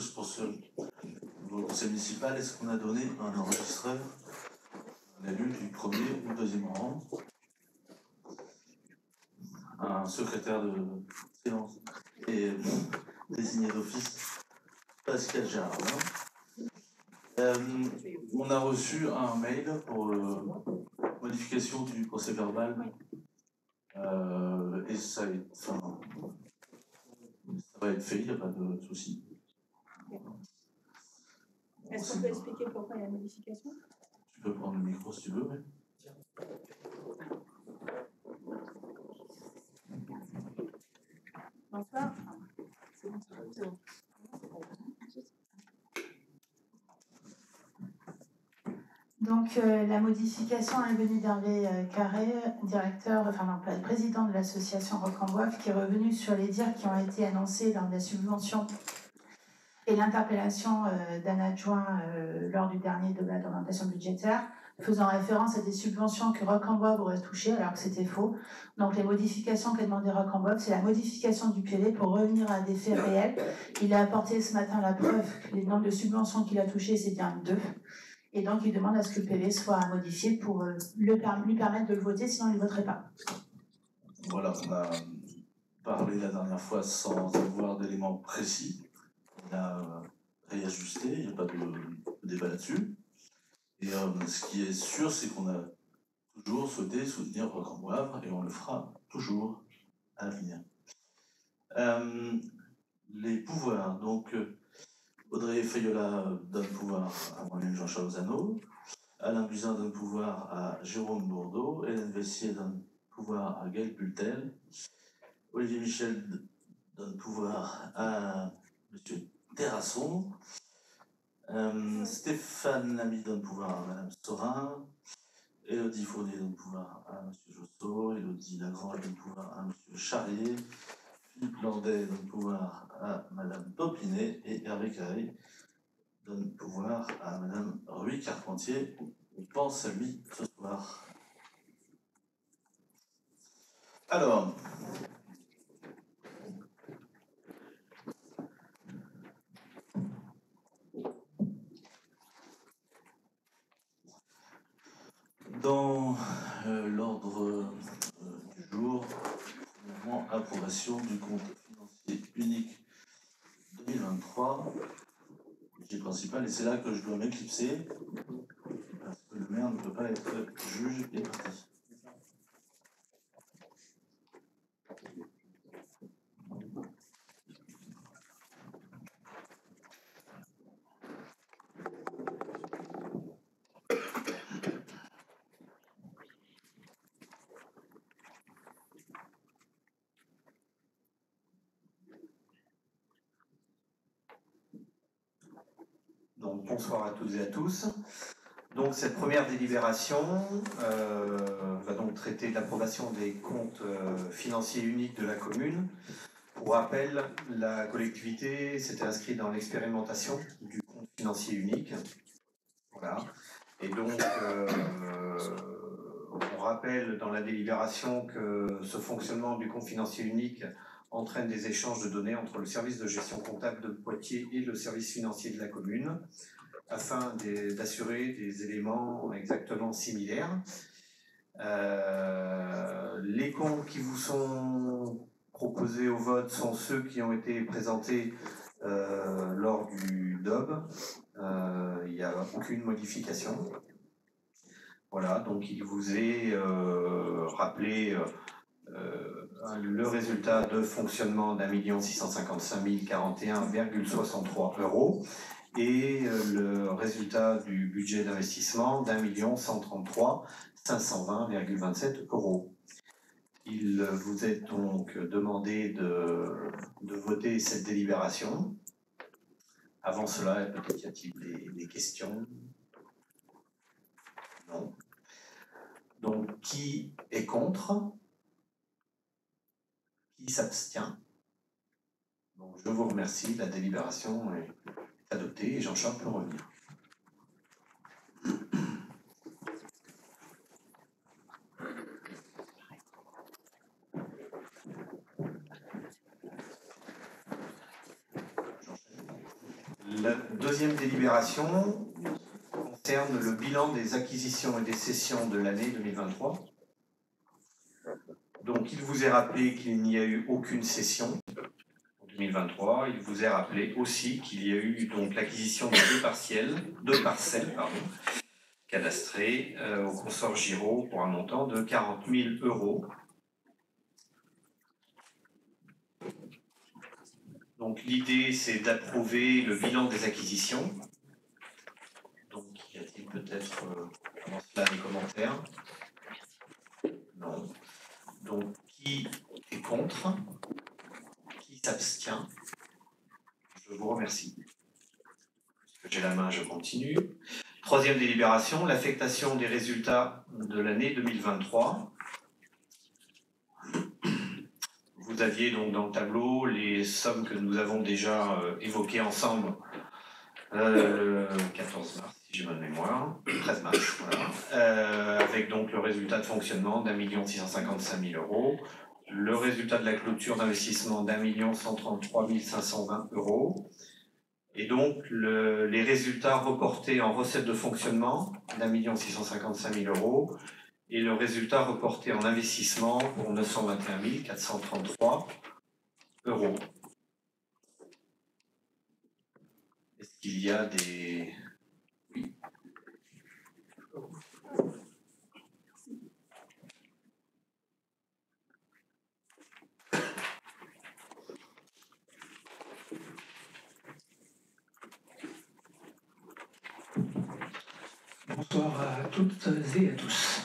tous pour au conseil municipal. Est-ce qu'on a donné un enregistreur, un élu du premier ou deuxième rang, un secrétaire de séance et désigné d'office Pascal Gérardin. On a reçu un mail pour modification du procès verbal. Et ça va être fait, il n'y a pas de souci. Est-ce qu'on peut expliquer pourquoi il y a la modification? Tu peux prendre le micro si tu veux, oui. Bonsoir. Donc la modification est venue d'Hervé Carré, président de l'association Roc-en-Boif, qui est revenu sur les dires qui ont été annoncés lors de la subvention et l'interpellation d'un adjoint lors du dernier débat d'orientation budgétaire, faisant référence à des subventions que Roc-en-Boif aurait touchées alors que c'était faux. Donc les modifications qu'a demandé Roc-en-Boif, c'est la modification du PV pour revenir à des faits réels. Il a apporté ce matin la preuve que les nombres de subventions qu'il a touchées, c'est bien 2. Et donc, il demande à ce que le PV soit modifié pour lui permettre de le voter, sinon il ne le voterait pas. Voilà, on a parlé la dernière fois sans avoir d'éléments précis. On a réajusté, il n'y a pas de débat là-dessus. Et ce qui est sûr, c'est qu'on a toujours souhaité soutenir Roc-en-Boif et on le fera toujours à l'avenir. Les pouvoirs, donc Audrey Fayola donne pouvoir à moi-même Jean-Charles Ozano, Alain Buzyn donne pouvoir à Jérôme Bourdeau, Hélène Vessier donne pouvoir à Gaël Pultel, Olivier Michel donne pouvoir à M. Terrasson, Stéphane Lamy donne pouvoir à Mme Sorin, Élodie Fournier donne pouvoir à M. Josso, Élodie Lagrange donne pouvoir à M. Charrier, Philippe Landais donne pouvoir à Mme Popinet et Hervé Carré donne pouvoir à Mme Ruy Carpentier. On pense à lui ce soir. Alors, dans l'ordre du jour, premièrement, approbation du compte financier unique 2023, budget principal, et c'est là que je dois m'éclipser, parce que le maire ne peut pas être juge et partie. Donc, bonsoir à toutes et à tous. Donc, cette première délibération va donc traiter de l'approbation des comptes financiers uniques de la commune. Pour rappel, la collectivité s'était inscrite dans l'expérimentation du compte financier unique. Voilà. Et donc, on rappelle dans la délibération que ce fonctionnement du compte financier unique entraîne des échanges de données entre le service de gestion comptable de Poitiers et le service financier de la commune, afin d'assurer des éléments exactement similaires. Les comptes qui vous sont proposés au vote sont ceux qui ont été présentés lors du DOB. Il n'y a aucune modification. Voilà, donc il vous est rappelé le résultat de fonctionnement d'1 655 041,63 € et le résultat du budget d'investissement d'1 133 520,27 €. Il vous est donc demandé de voter cette délibération. Avant cela, peut-être y a-t-il des questions? Non. Donc, qui est contre? Qui s'abstient? Donc, je vous remercie. La délibération est adoptée et Jean-Charles peut revenir. La deuxième délibération concerne le bilan des acquisitions et des cessions de l'année 2023. Donc, il vous est rappelé qu'il n'y a eu aucune cession en 2023. Il vous est rappelé aussi qu'il y a eu donc l'acquisition de deux parcelles cadastrées au consort Giraud pour un montant de 40 000 €. Donc, l'idée, c'est d'approuver le bilan des acquisitions. Donc, y a-t-il peut-être avant cela des commentaires? Non. Donc, qui est contre? Qui s'abstient? Je vous remercie. Puisque j'ai la main, je continue. Troisième délibération, l'affectation des résultats de l'année 2023. Vous aviez donc dans le tableau les sommes que nous avons déjà évoquées ensemble le 14 mars, si j'ai bonne mémoire, 13 mars, voilà, avec donc le résultat de fonctionnement d'1 655 000 €, le résultat de la clôture d'investissement d'1 133 520 €, et donc les résultats reportés en recettes de fonctionnement d'1 655 000 €, et le résultat reporté en investissement pour 921 433 €. Est-ce qu'il y a des... Oui. Bonsoir à toutes et à tous.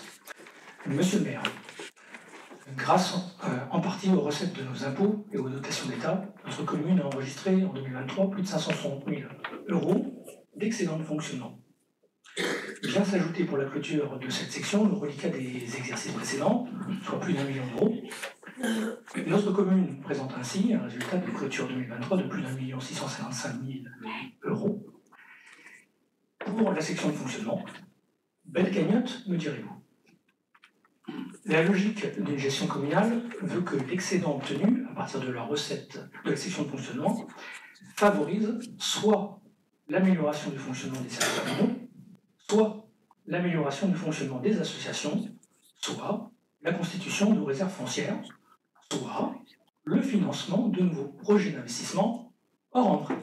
Monsieur le maire, grâce en partie aux recettes de nos impôts et aux dotations d'État, notre commune a enregistré en 2023 plus de 560 000 € d'excédent de fonctionnement. Vient s'ajouter pour la clôture de cette section le reliquat des exercices précédents, soit plus d'1 million €. Notre commune présente ainsi un résultat de clôture 2023 de plus d'1 655 000 € pour la section de fonctionnement. Belle cagnotte, me direz-vous. La logique d'une gestion communale veut que l'excédent obtenu à partir de la recette de la section de fonctionnement favorise soit l'amélioration du fonctionnement des services communaux, soit l'amélioration du fonctionnement des associations, soit la constitution de réserves foncières, soit le financement de nouveaux projets d'investissement hors emprunt.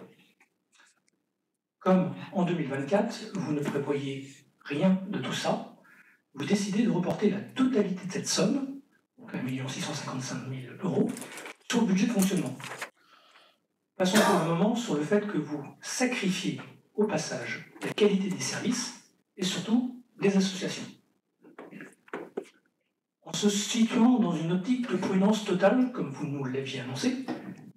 Comme en 2024, vous ne prévoyez rien de tout ça, vous décidez de reporter la totalité de cette somme, donc 1 655 000 €, sur le budget de fonctionnement. Passons pour le moment sur le fait que vous sacrifiez au passage la qualité des services et surtout des associations. En se situant dans une optique de prudence totale, comme vous nous l'aviez annoncé,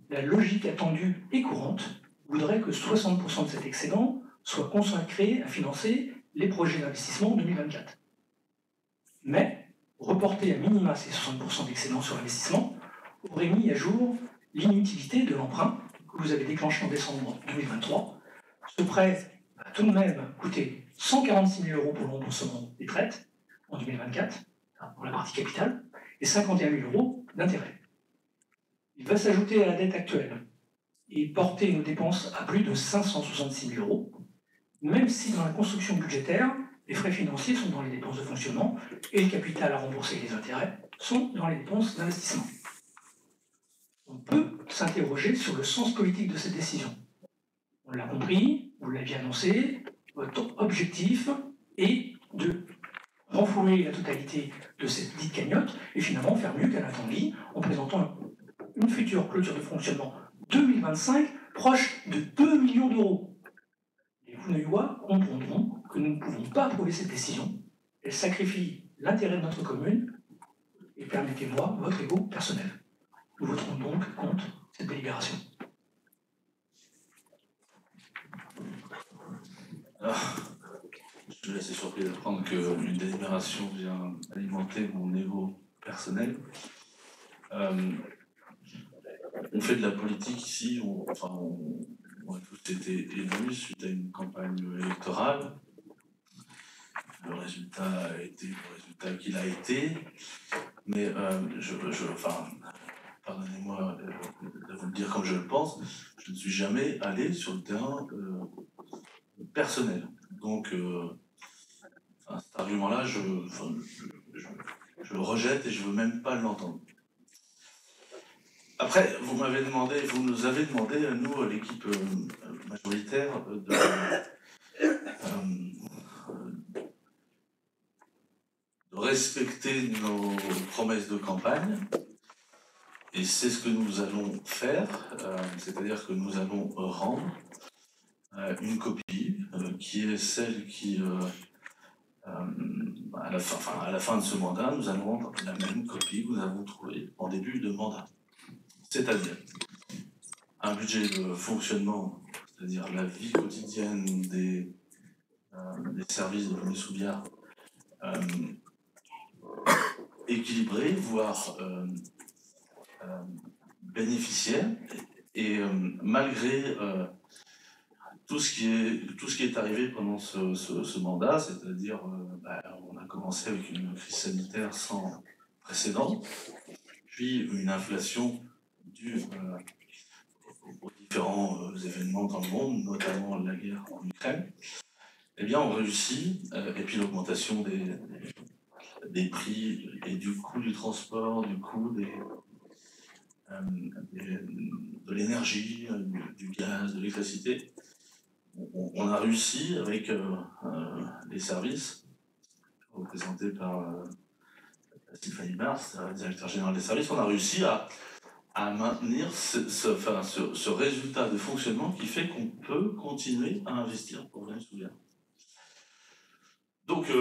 la logique attendue et courante voudrait que 60% de cet excédent soit consacré à financer les projets d'investissement en 2024. Mais reporter à minima ces 60% d'excédent sur l'investissement aurait mis à jour l'inutilité de l'emprunt que vous avez déclenché en décembre 2023. Ce prêt va tout de même coûter 146 000 € pour le remboursement des traites en 2024, pour la partie capitale, et 51 000 € d'intérêt. Il va s'ajouter à la dette actuelle et porter nos dépenses à plus de 566 000 €, même si dans la construction budgétaire, les frais financiers sont dans les dépenses de fonctionnement et le capital à rembourser et les intérêts sont dans les dépenses d'investissement. On peut s'interroger sur le sens politique de cette décision. On l'a compris, vous l'aviez annoncé, votre objectif est de renflouer la totalité de cette dite cagnotte et finalement faire mieux qu'à l'attendue en présentant une future clôture de fonctionnement 2025 proche de 2 millions d'euros. Les Vouneuillois comprendront que nous ne pouvons pas approuver cette décision. Elle sacrifie l'intérêt de notre commune et, permettez-moi, votre ego personnel. Nous voterons donc contre cette délibération. Je suis assez surpris d'apprendre qu'une délibération vient alimenter mon ego personnel. On fait de la politique ici, on a tous été élus suite à une campagne électorale. Le résultat a été le résultat qu'il a été, mais pardonnez-moi de vous le dire comme je le pense, je ne suis jamais allé sur le terrain personnel. Donc, cet argument-là, je le rejette et je ne veux même pas l'entendre. Après, vous nous avez demandé, à nous, l'équipe majoritaire, de respecter nos promesses de campagne. Et c'est ce que nous allons faire, c'est-à-dire que nous allons rendre une copie qui est celle qui, à la fin de ce mandat, nous allons rendre la même copie que nous avons trouvée en début de mandat. C'est-à-dire un budget de fonctionnement, c'est-à-dire la vie quotidienne des services de Venez-Soubiard, équilibré, voire bénéficiaire, et malgré tout ce qui est arrivé pendant ce mandat, c'est-à-dire on a commencé avec une crise sanitaire sans précédent, puis une inflation due aux différents événements dans le monde, notamment la guerre en Ukraine. Eh bien, on réussit, et puis l'augmentation des prix et du coût du transport, du coût de l'énergie, du gaz, de l'électricité. On a réussi avec les services, représentés par Stéphanie Mars, directeur général des services, on a réussi à maintenir ce résultat de fonctionnement qui fait qu'on peut continuer à investir pour Venez-Soubiard. Donc,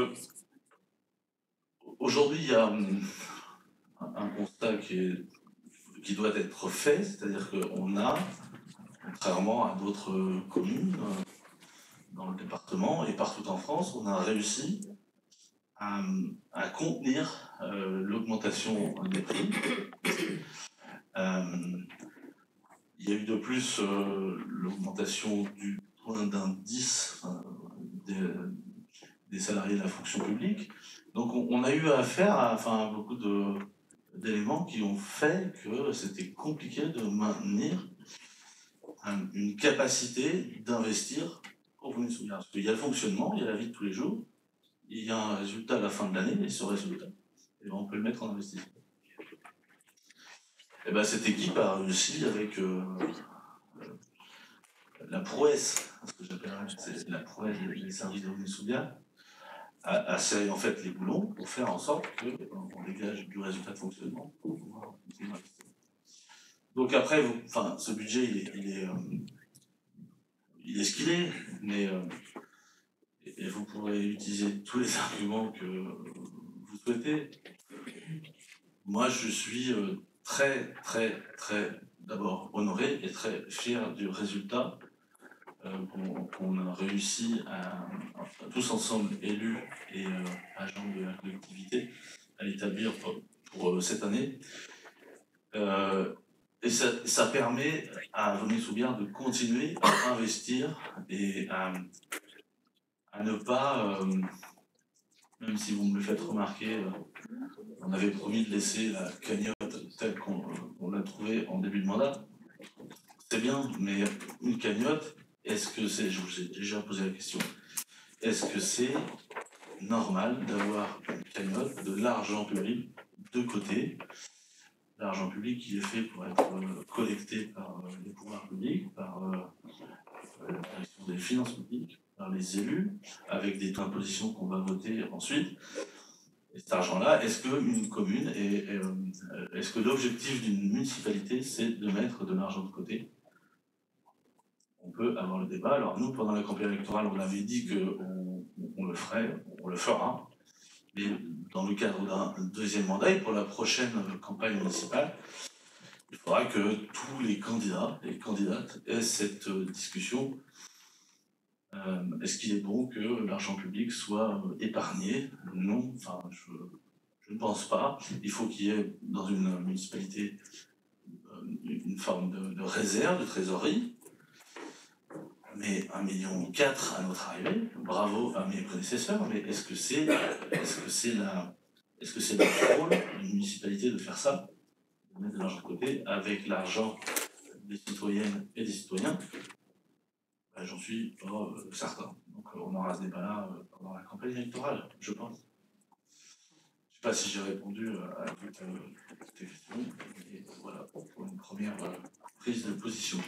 aujourd'hui, il y a un constat qui doit être fait, c'est-à-dire qu'on a, contrairement à d'autres communes dans le département et partout en France, on a réussi à contenir l'augmentation des prix. Il y a eu de plus l'augmentation du point d'indice des salariés de la fonction publique. Donc on a eu affaire à beaucoup d'éléments qui ont fait que c'était compliqué de maintenir une capacité d'investir pour Venez-Soubiard. Parce qu'il y a le fonctionnement, il y a la vie de tous les jours, il y a un résultat à la fin de l'année, et ce résultat, on peut le mettre en investissement. Et ben, cette équipe a réussi avec la prouesse, ce que j'appellerais la prouesse des services de Venez-Soubiard, à serrer en fait les boulons pour faire en sorte qu'on dégage du résultat de fonctionnement pour pouvoir continuer à investir. Donc après, ce budget, il est ce qu'il est, mais et vous pourrez utiliser tous les arguments que vous souhaitez. Moi, je suis très, très, très, d'abord honoré et très fier du résultat qu'on a réussi à tous ensemble, élus et agents de la collectivité, à l'établir pour cette année. Et ça permet à Venez-Soubiard de continuer à investir et à ne pas, même si vous me le faites remarquer, on avait promis de laisser la cagnotte telle qu'on l'a trouvée en début de mandat. C'est bien, mais une cagnotte, est-ce que c'est, je vous ai déjà posé la question, est-ce que c'est normal d'avoir une cagnotte, de l'argent public de côté, l'argent public qui est fait pour être collecté par les pouvoirs publics, par la direction des finances publiques, par les élus, avec des taux d'imposition qu'on va voter ensuite. Et cet argent-là, est-ce qu'une commune, est-ce que l'objectif d'une municipalité, c'est de mettre de l'argent de côté? On peut avoir le débat. Alors nous, pendant la campagne électorale, on avait dit qu'on le ferait, on le fera, mais dans le cadre d'un deuxième mandat et pour la prochaine campagne municipale, il faudra que tous les candidats et candidates aient cette discussion. Est-ce qu'il est bon que l'argent public soit épargné? Non, enfin, je ne pense pas. Il faut qu'il y ait dans une municipalité une forme de réserve, de trésorerie. Mais 1,4 million à notre arrivée, bravo à mes prédécesseurs, mais est-ce que c'est le rôle d'une municipalité de faire ça, de mettre de l'argent de côté avec l'argent des citoyennes et des citoyens? J'en suis pas certain. Donc on aura ce débat-là pendant la campagne électorale, je pense. Je ne sais pas si j'ai répondu à toutes tes questions, mais voilà, pour une première prise de position.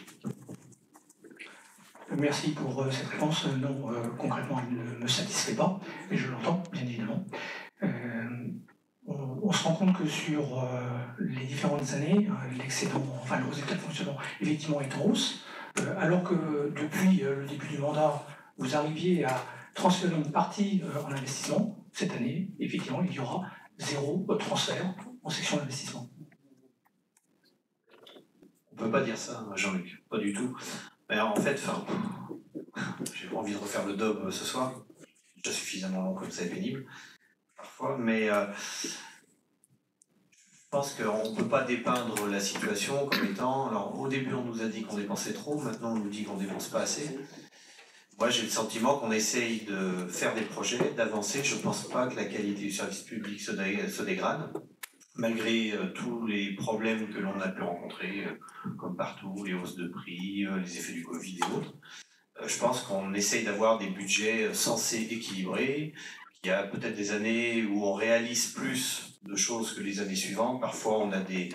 Merci pour cette réponse. Non, concrètement, elle ne me satisfait pas, et je l'entends, bien évidemment. On se rend compte que sur les différentes années, l'excédent, enfin le résultat de fonctionnement, effectivement, est en hausse, alors que depuis le début du mandat, vous arriviez à transférer une partie en investissement. Cette année, effectivement, il y aura 0 transfert en section d'investissement. On ne peut pas dire ça, Jean-Luc, pas du tout. Mais en fait, j'ai pas envie de refaire le dogme ce soir. C'est déjà suffisamment long comme ça est pénible, parfois, mais je pense qu'on ne peut pas dépeindre la situation comme étant... Alors, au début, on nous a dit qu'on dépensait trop, maintenant on nous dit qu'on ne dépense pas assez. Moi, j'ai le sentiment qu'on essaye de faire des projets, d'avancer. Je ne pense pas que la qualité du service public se dégrade, malgré tous les problèmes que l'on a pu rencontrer, comme partout, les hausses de prix, les effets du Covid et autres. Je pense qu'on essaye d'avoir des budgets censés équilibrés, qu'il y a peut-être des années où on réalise plus de choses que les années suivantes. Parfois, on a des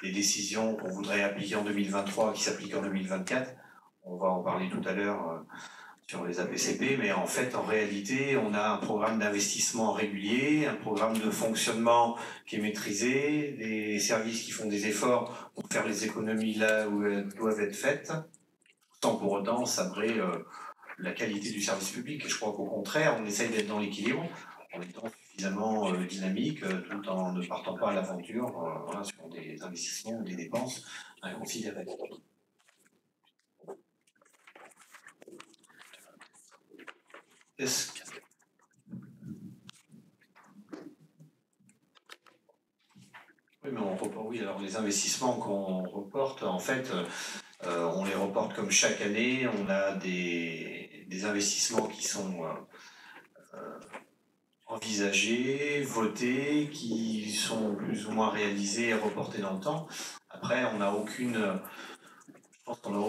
décisions qu'on voudrait appliquer en 2023 qui s'appliquent en 2024. On va en parler tout à l'heure sur les APCP, mais en fait, en réalité, on a un programme d'investissement régulier, un programme de fonctionnement qui est maîtrisé, des services qui font des efforts pour faire les économies là où elles doivent être faites, sans pour autant sabrer la qualité du service public. Et je crois qu'au contraire, on essaye d'être dans l'équilibre, en étant suffisamment dynamique, tout en ne partant pas à l'aventure voilà, sur des investissements ou des dépenses inconsidérées. Est-ce que... Oui, mais on reporte, oui, alors les investissements qu'on reporte, en fait, on les reporte comme chaque année. On a des investissements qui sont envisagés, votés, qui sont plus ou moins réalisés et reportés dans le temps. Après, on n'a aucune... Je pense qu'on n'a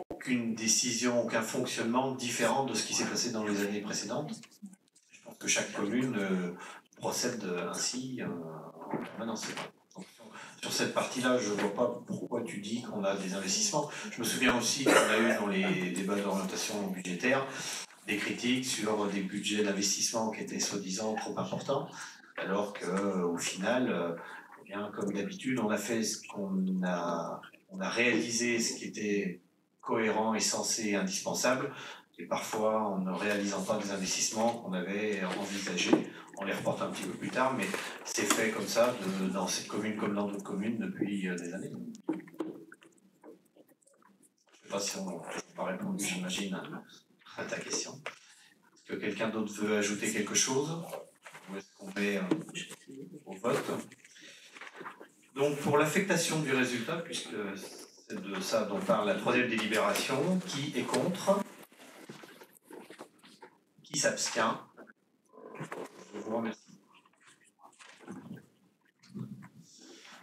aucune décision, aucun fonctionnement différent de ce qui s'est passé dans les années précédentes. Je pense que chaque commune procède ainsi en permanence. Sur cette partie-là, je ne vois pas pourquoi tu dis qu'on a des investissements. Je me souviens aussi qu'on a eu dans les débats d'orientation budgétaire des critiques sur des budgets d'investissement qui étaient soi-disant trop importants, alors qu'au final, eh bien, comme d'habitude, on a fait ce qu'on a, on a réalisé ce qui était cohérent et censé et indispensable, et parfois en ne réalisant pas des investissements qu'on avait envisagés. On les reporte un petit peu plus tard, mais c'est fait comme ça dans cette commune comme dans d'autres communes depuis des années. Je ne sais pas si on n'a pas répondu, j'imagine, à ta question. Est-ce que quelqu'un d'autre veut ajouter quelque chose? Ou est-ce qu'on met au vote? Donc pour l'affectation du résultat, puisque c'est de ça dont parle la troisième délibération, qui est contre? Qui s'abstient? Je vous remercie.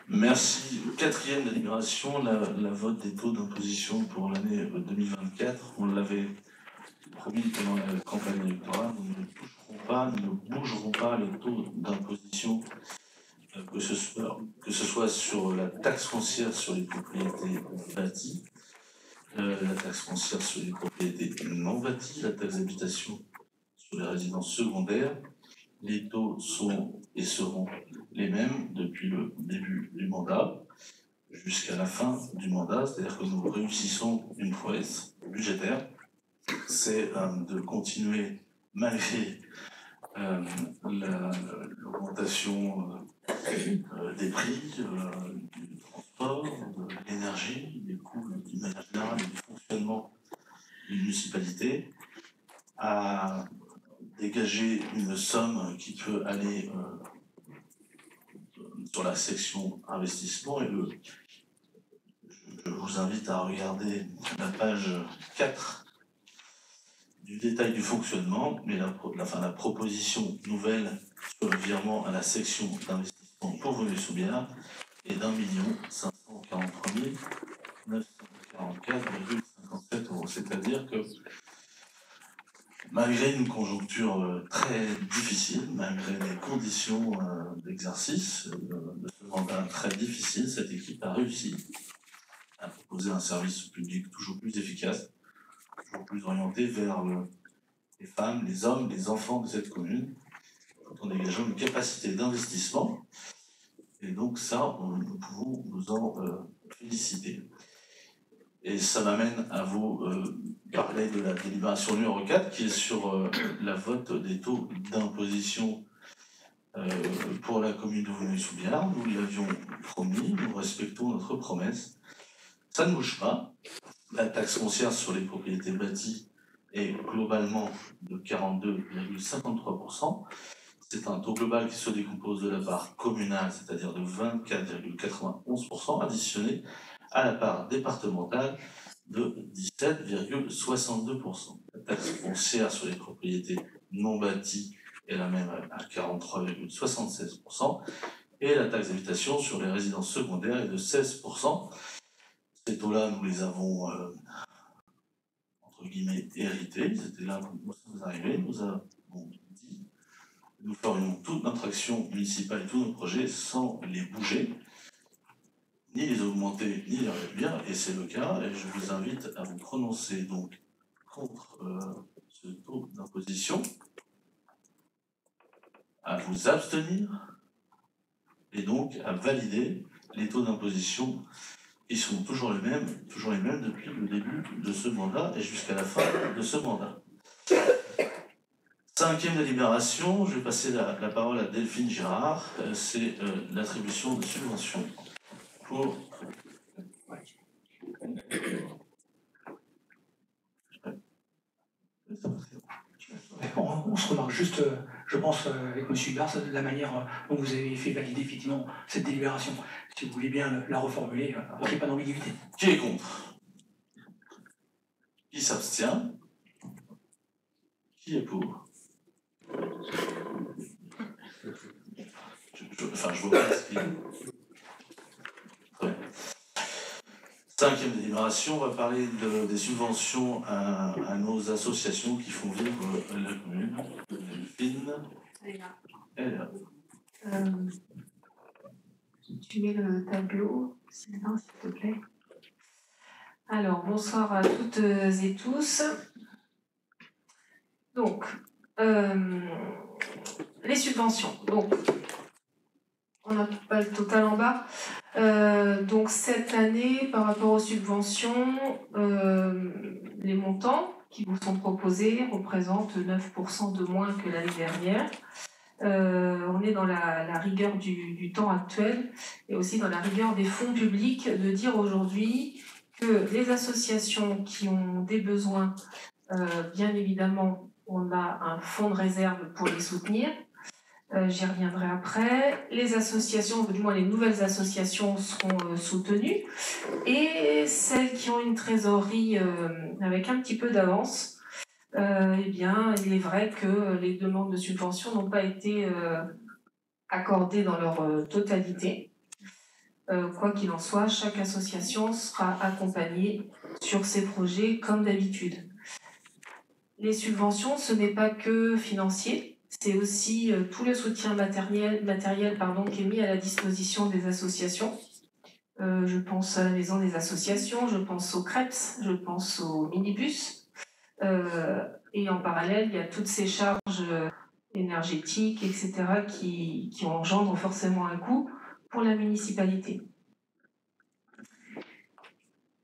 Merci. Quatrième délibération, la vote des taux d'imposition pour l'année 2024. On l'avait promis pendant la campagne électorale, nous ne toucherons pas, nous ne bougerons pas les taux d'imposition, que ce soit sur la taxe foncière sur les propriétés bâties, la taxe foncière sur les propriétés non bâties, la taxe d'habitation sur les résidences secondaires. Les taux sont et seront les mêmes depuis le début du mandat jusqu'à la fin du mandat, c'est-à-dire que nous réussissons une prouesse budgétaire, c'est de continuer malgré l'augmentation des prix, du transport, de l'énergie, des coûts d'une manière générale et du fonctionnement d'une municipalité, à dégager une somme qui peut aller sur la section investissement. Et je vous invite à regarder la page 4 du détail du fonctionnement, mais la proposition nouvelle sur le virement à la section d'investissement pour Venus-sous-Biard est d'1 543 944,57 €. C'est-à-dire que Malgré une conjoncture très difficile, malgré les conditions d'exercice de ce mandat très difficile, cette équipe a réussi à proposer un service public toujours plus efficace, toujours plus orienté vers les femmes, les hommes, les enfants de cette commune, tout en dégageant une capacité d'investissement. Et donc ça, nous pouvons nous en féliciter. Et ça m'amène à vous parler de la délibération numéro 4, qui est sur la vote des taux d'imposition pour la commune de Vouneuil-sous-Biard. Nous l'avions promis, nous respectons notre promesse. Ça ne bouge pas. La taxe foncière sur les propriétés bâties est globalement de 42,53%. C'est un taux global qui se décompose de la part communale, c'est-à-dire de 24,91%, additionné à la part départementale de 17,62%. La taxe foncière sur les propriétés non bâties est la même à 43,76%, et la taxe d'habitation sur les résidences secondaires est de 16%. Ces taux-là, nous les avons, entre guillemets, hérités. Ils étaient là quand nous sommes arrivés. Nous avons dit que nous ferions toute notre action municipale et tous nos projets sans les bouger, ni les augmenter, ni les réduire, et c'est le cas, et je vous invite à vous prononcer donc contre ce taux d'imposition, à vous abstenir, et donc à valider les taux d'imposition qui sont toujours les mêmes depuis le début de ce mandat et jusqu'à la fin de ce mandat. 5e délibération, je vais passer la parole à Delphine Girard, c'est l'attribution de subventions pour... On se remarque juste, je pense, avec M. Hubert, la manière dont vous avez fait valider effectivement cette délibération. Si vous voulez bien la reformuler, il n'y a pas d'ambiguïté. Qui est contre? Qui s'abstient? Qui est pour? Je vois pas ce qu'il y a. Très bien. 5e délibération, on va parler des subventions à nos associations qui font vivre la commune. Delphine. Elle est là. Tu mets le tableau, Sylvain, s'il te plaît. Alors, bonsoir à toutes et tous. Donc, les subventions. Donc, on n'a pas le total en bas. Donc, cette année, par rapport aux subventions, les montants qui vous sont proposés représentent 9% de moins que l'année dernière. On est dans la rigueur du temps actuel et aussi dans la rigueur des fonds publics de dire aujourd'hui que les associations qui ont des besoins, bien évidemment, on a un fonds de réserve pour les soutenir. J'y reviendrai après. Les associations, du moins les nouvelles associations, seront soutenues. Et celles qui ont une trésorerie avec un petit peu d'avance, eh bien, il est vrai que les demandes de subvention n'ont pas été accordées dans leur totalité. Quoi qu'il en soit, chaque association sera accompagnée sur ses projets comme d'habitude. Les subventions, ce n'est pas que financier, c'est aussi tout le soutien matériel qui est mis à la disposition des associations. Je pense à la maison des associations, je pense aux CREPS, je pense aux minibus. Et en parallèle, il y a toutes ces charges énergétiques, etc., qui engendrent forcément un coût pour la municipalité.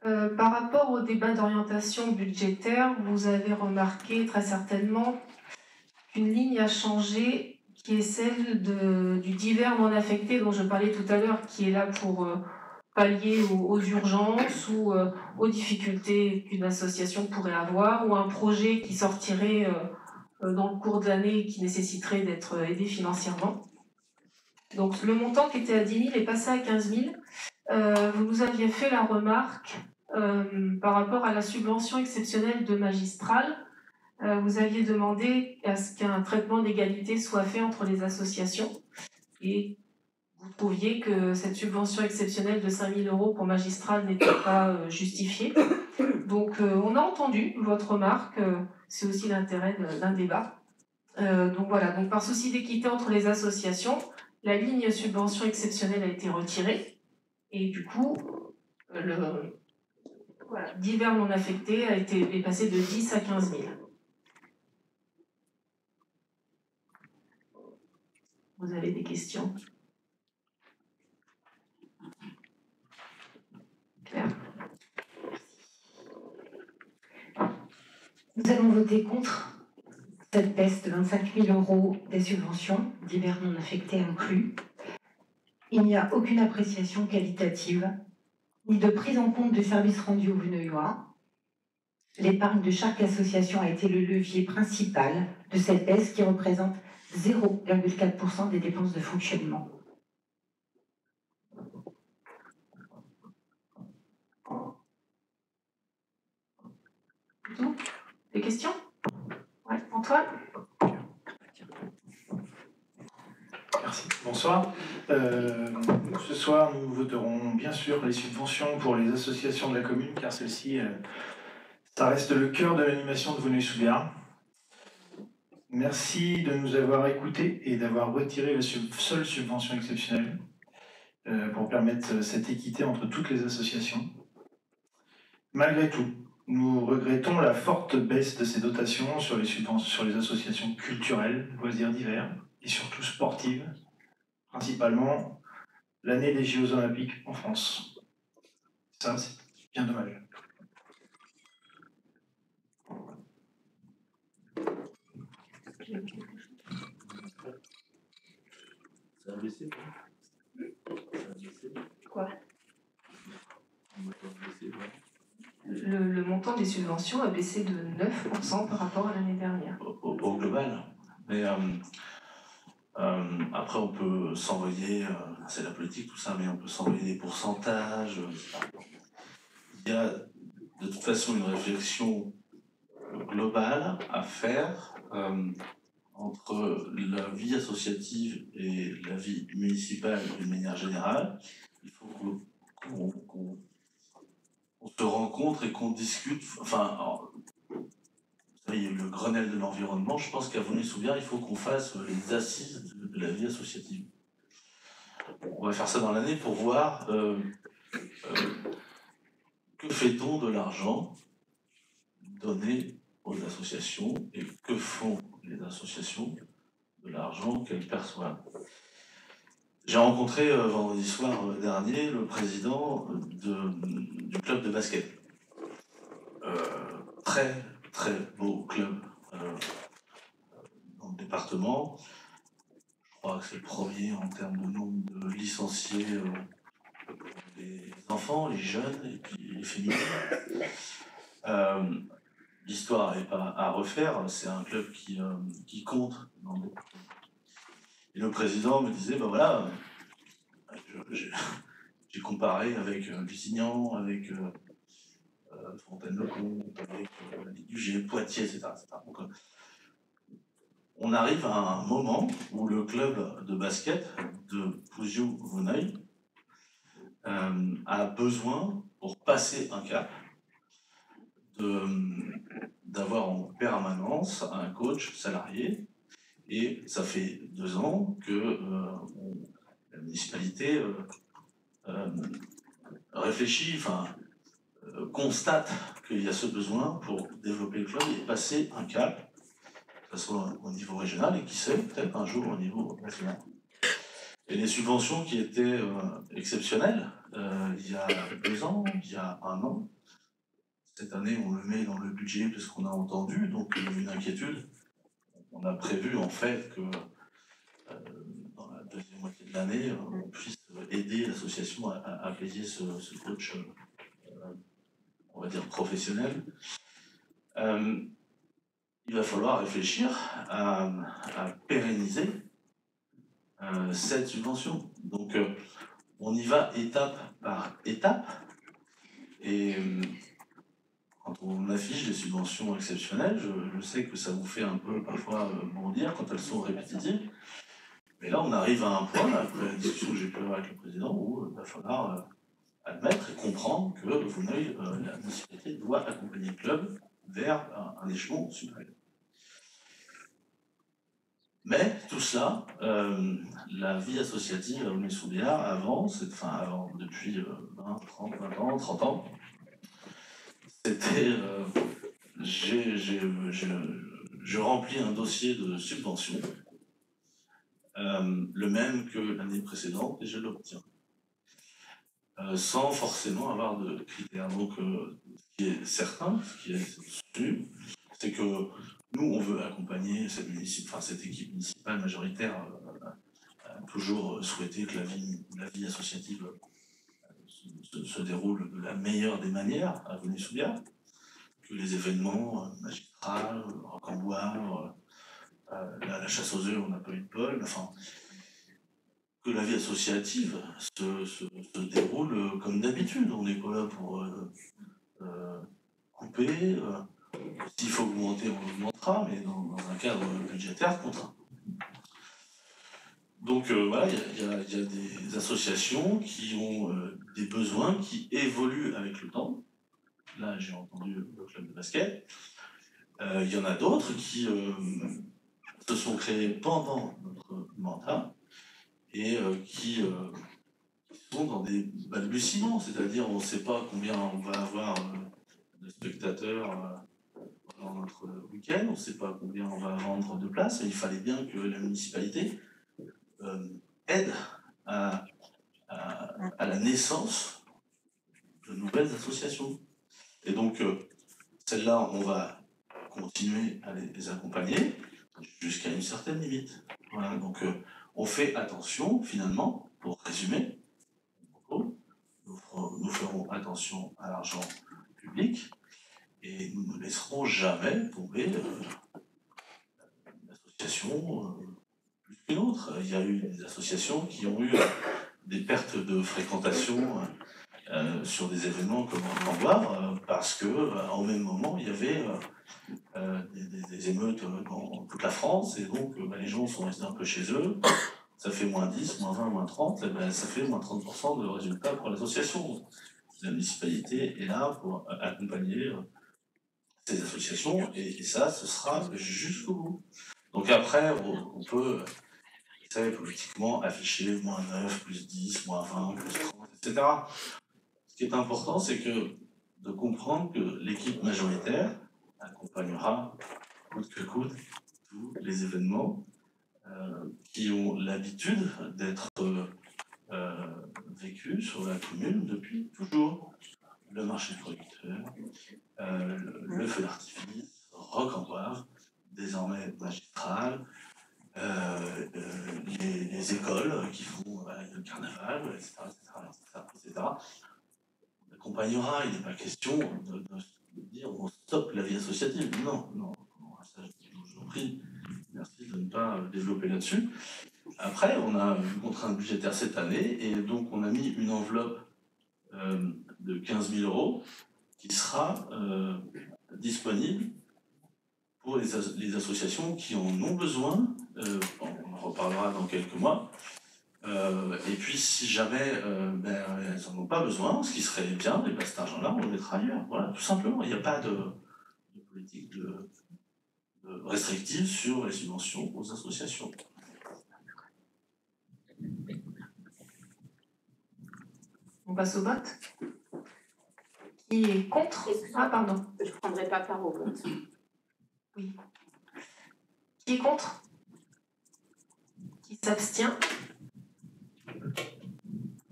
Par rapport au débat d'orientation budgétaire, vous avez remarqué très certainement qu'une ligne a changé, qui est celle du divers non affecté dont je parlais tout à l'heure, qui est là pour pallier aux urgences ou aux difficultés qu'une association pourrait avoir, ou un projet qui sortirait dans le cours de l'année et qui nécessiterait d'être aidé financièrement. Donc le montant qui était à 10 000 est passé à 15 000. Vous nous aviez fait la remarque par rapport à la subvention exceptionnelle de magistrale. Vous aviez demandé à ce qu'un traitement d'égalité soit fait entre les associations et vous trouviez que cette subvention exceptionnelle de 5 000 € pour magistral n'était pas justifiée. Donc on a entendu votre remarque, c'est aussi l'intérêt d'un débat. Donc voilà, donc par souci d'équité entre les associations, la ligne subvention exceptionnelle a été retirée et du coup, divers non affectés est passé de 10 à 15 000. Vous avez des questions? Claire? Nous allons voter contre cette baisse de 25 000 € des subventions, divers non affectés inclus. Il n'y a aucune appréciation qualitative, ni de prise en compte des services rendus aux Veneuillois. L'épargne de chaque association a été le levier principal de cette baisse qui représente 0,4% des dépenses de fonctionnement. Tout? Des questions? Ouais, Antoine? Merci. Bonsoir. Ce soir, nous voterons bien sûr les subventions pour les associations de la commune, car celles-ci, ça reste le cœur de l'animation de Veneuil-sous-Biard. Merci de nous avoir écoutés et d'avoir retiré la seule subvention exceptionnelle pour permettre cette équité entre toutes les associations. Malgré tout, nous regrettons la forte baisse de ces dotations sur les associations culturelles, loisirs divers et surtout sportives, principalement l'année des Jeux Olympiques en France. Ça, c'est bien dommage. Ça a baissé, quoi. Ça a baissé. Quoi? Baissé, ouais. Le montant des subventions a baissé de 9% par rapport à l'année dernière. Au global. Mais après, on peut s'envoyer, c'est la politique, tout ça, mais on peut s'envoyer des pourcentages. Il y a de toute façon une réflexion globale à faire entre la vie associative et la vie municipale d'une manière générale. Il faut qu'on se rencontre et qu'on discute. Enfin, vous savez, il y a eu le Grenelle de l'environnement. Je pense qu'à Veneuil-sous-Biard, il faut qu'on fasse les assises de la vie associative. On va faire ça dans l'année pour voir que fait-on de l'argent donné aux associations et que font les associations de l'argent qu'elles perçoivent. J'ai rencontré vendredi soir dernier le président du club de basket. Très très beau club dans le département. Je crois que c'est le premier en termes de nombre de licenciés les enfants, les jeunes et puis les féminines. L'histoire n'est pas à refaire, c'est un club qui compte dans le département. Et le président me disait, ben voilà, j'ai comparé avec Lusignan, avec Fontaine-le-Comte, avec la Ligue du G, Poitiers, etc. Donc, on arrive à un moment où le club de basket de Pouziou-Veneuil a besoin, pour passer un cap, d'avoir en permanence un coach salarié. Et ça fait 2 ans que la municipalité réfléchit, constate qu'il y a ce besoin pour développer le club et passer un cap, que ce soit au niveau régional et qui sait, peut-être un jour au niveau national. Et les subventions qui étaient exceptionnelles il y a 2 ans, il y a 1 an, cette année on le met dans le budget de ce qu'on a entendu, donc il y a une inquiétude. On a prévu en fait que dans la deuxième moitié de l'année, on puisse aider l'association à payer ce coach, on va dire professionnel. Il va falloir réfléchir à pérenniser cette subvention. Donc on y va étape par étape. Et quand on affiche des subventions exceptionnelles, je sais que ça vous fait un peu parfois bondir quand elles sont répétitives. Mais là, on arrive à un point, après la discussion que j'ai pu avoir avec le président, où il va falloir admettre et comprendre que la municipalité doit accompagner le club vers un échelon supérieur. Mais tout cela, la vie associative à Aulnay-sous-Béarn avant, depuis 20, 30, 20 ans, 30 ans, c'était je remplis un dossier de subvention, le même que l'année précédente, et je l'obtiens. Sans forcément avoir de critères. Donc, ce qui est certain, ce qui est sûr, c'est que nous, on veut accompagner cette équipe municipale majoritaire a toujours souhaité que la vie associative se déroule de la meilleure des manières à Aulnay-sous-Béarn, que les événements magistrales, Roc-en-Bois, la chasse aux œufs, on n'a pas eu de bol, enfin, que la vie associative se déroule comme d'habitude. On n'est pas là pour couper. S'il faut augmenter, on augmentera, mais dans un cadre budgétaire contraint. Donc voilà, il y a des associations qui ont des besoins qui évoluent avec le temps. Là, j'ai entendu le club de basket. Il y en a d'autres qui se sont créés pendant notre mandat et qui sont dans des balbutiements, c'est-à-dire on ne sait pas combien on va avoir de spectateurs dans notre week-end, on ne sait pas combien on va vendre de places, et il fallait bien que la municipalité aide à la naissance de nouvelles associations. Et donc, celles-là, on va continuer à les accompagner jusqu'à une certaine limite. Voilà, donc on fait attention, finalement, pour résumer, nous ferons attention à l'argent public et nous ne laisserons jamais tomber une association plus qu'une autre. Il y a eu des associations qui ont eu des pertes de fréquentation sur des événements comme Roc-en-Bois parce que au même moment il y avait des émeutes dans toute la France et donc les gens sont restés un peu chez eux. Ça fait moins 10, moins 20, moins 30, et ça fait moins 30% de résultats pour l'association. La municipalité est là pour accompagner ces associations et ça, ce sera jusqu'au bout. Donc après, on peut, vous savez, politiquement afficher moins 9, plus 10, moins 20, plus 30, etc. Ce qui est important, c'est de comprendre que l'équipe majoritaire accompagnera coûte que coûte tous les événements qui ont l'habitude d'être vécus sur la commune depuis toujours. Le marché de producteurs, le feu d'artifice, Roc-en-Bois, désormais magistral, les écoles qui font le carnaval, etc. On accompagnera, il n'est pas question de dire on stoppe la vie associative. Non, ça je vous en prie. Merci de ne pas développer là-dessus. Après, on a une contrainte budgétaire cette année et donc on a mis une enveloppe de 15 000 € qui sera disponible pour les associations qui en ont besoin. On en reparlera dans quelques mois. Et puis, si jamais elles n'en ont pas besoin, ce qui serait bien, et cet argent-là, on le mettra ailleurs. Voilà, tout simplement. Il n'y a pas de politique restrictive sur les subventions aux associations. On passe au vote. Qui est contre? Ah, pardon. Je ne prendrai pas part au vote. Oui. Qui est contre? Qui s'abstient?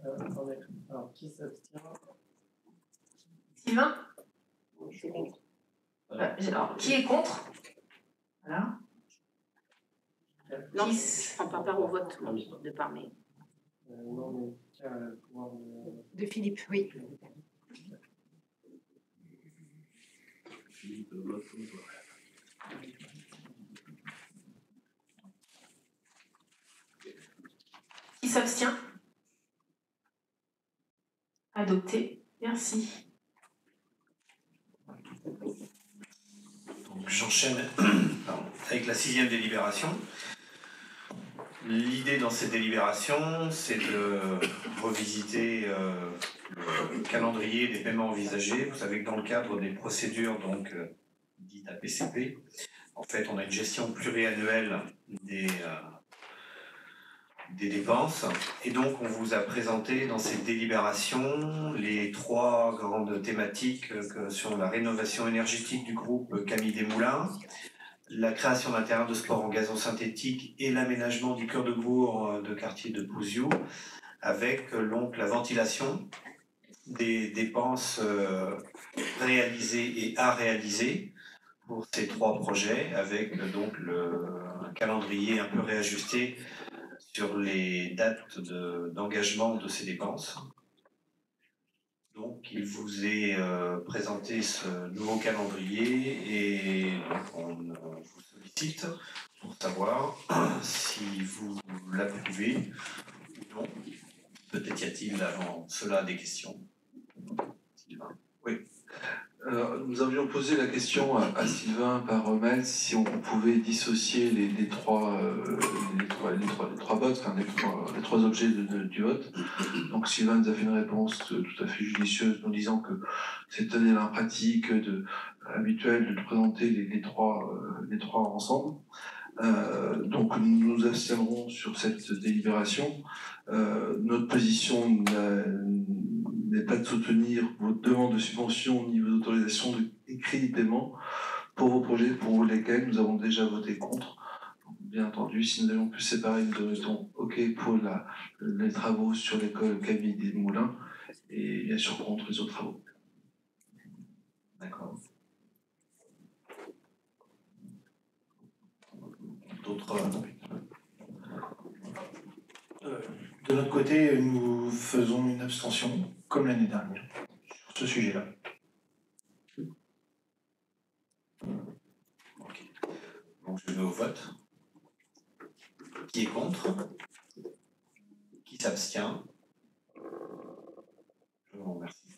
Attendez. Alors, qui s'abstient? Sylvain? C'est bon. Alors, qui est contre? Voilà. Non, je ne prends pas part au vote de par mes... Non, mais pouvoir De Philippe, oui. Qui s'abstient? Adopté. Merci. Donc j'enchaîne avec la 6e délibération. L'idée dans cette délibération, c'est de revisiter le calendrier des paiements envisagés. Vous savez que dans le cadre des procédures dites APCP, en fait, on a une gestion pluriannuelle des dépenses. Et donc, on vous a présenté dans cette délibération les 3 grandes thématiques sur la rénovation énergétique du groupe Camille Desmoulins, la création d'un terrain de sport en gazon synthétique et l'aménagement du cœur de bourg de quartier de Pouziou, avec donc la ventilation des dépenses réalisées et à réaliser pour ces 3 projets, avec donc un calendrier un peu réajusté sur les dates d'engagement de ces dépenses. Donc, il vous est présenté ce nouveau calendrier et donc on vous sollicite pour savoir si vous l'approuvez ou non. Peut-être y a-t-il avant cela des questions. Sylvain. Oui. Nous avions posé la question à Sylvain par mail si on pouvait dissocier les trois votes, enfin les trois objets du vote. Donc Sylvain nous a fait une réponse tout à fait judicieuse, nous disant que c'était l'impratique habituelle de présenter les trois ensemble. Donc nous nous abstiendrons sur cette délibération. Notre position n'est pas de soutenir votre demande de subvention au niveau d'autorisation et crédit de paiement pour vos projets pour lesquels nous avons déjà voté contre. Donc, bien entendu, si nous avions pu séparer, nous aurions OK pour les travaux sur l'école Camille Desmoulins et bien sûr contre les autres travaux. D'accord. D'autres. De notre côté, nous faisons une abstention, comme l'année dernière, sur ce sujet-là. Ok. Donc je vais au vote. Qui est contre? Qui s'abstient? Je vous remercie.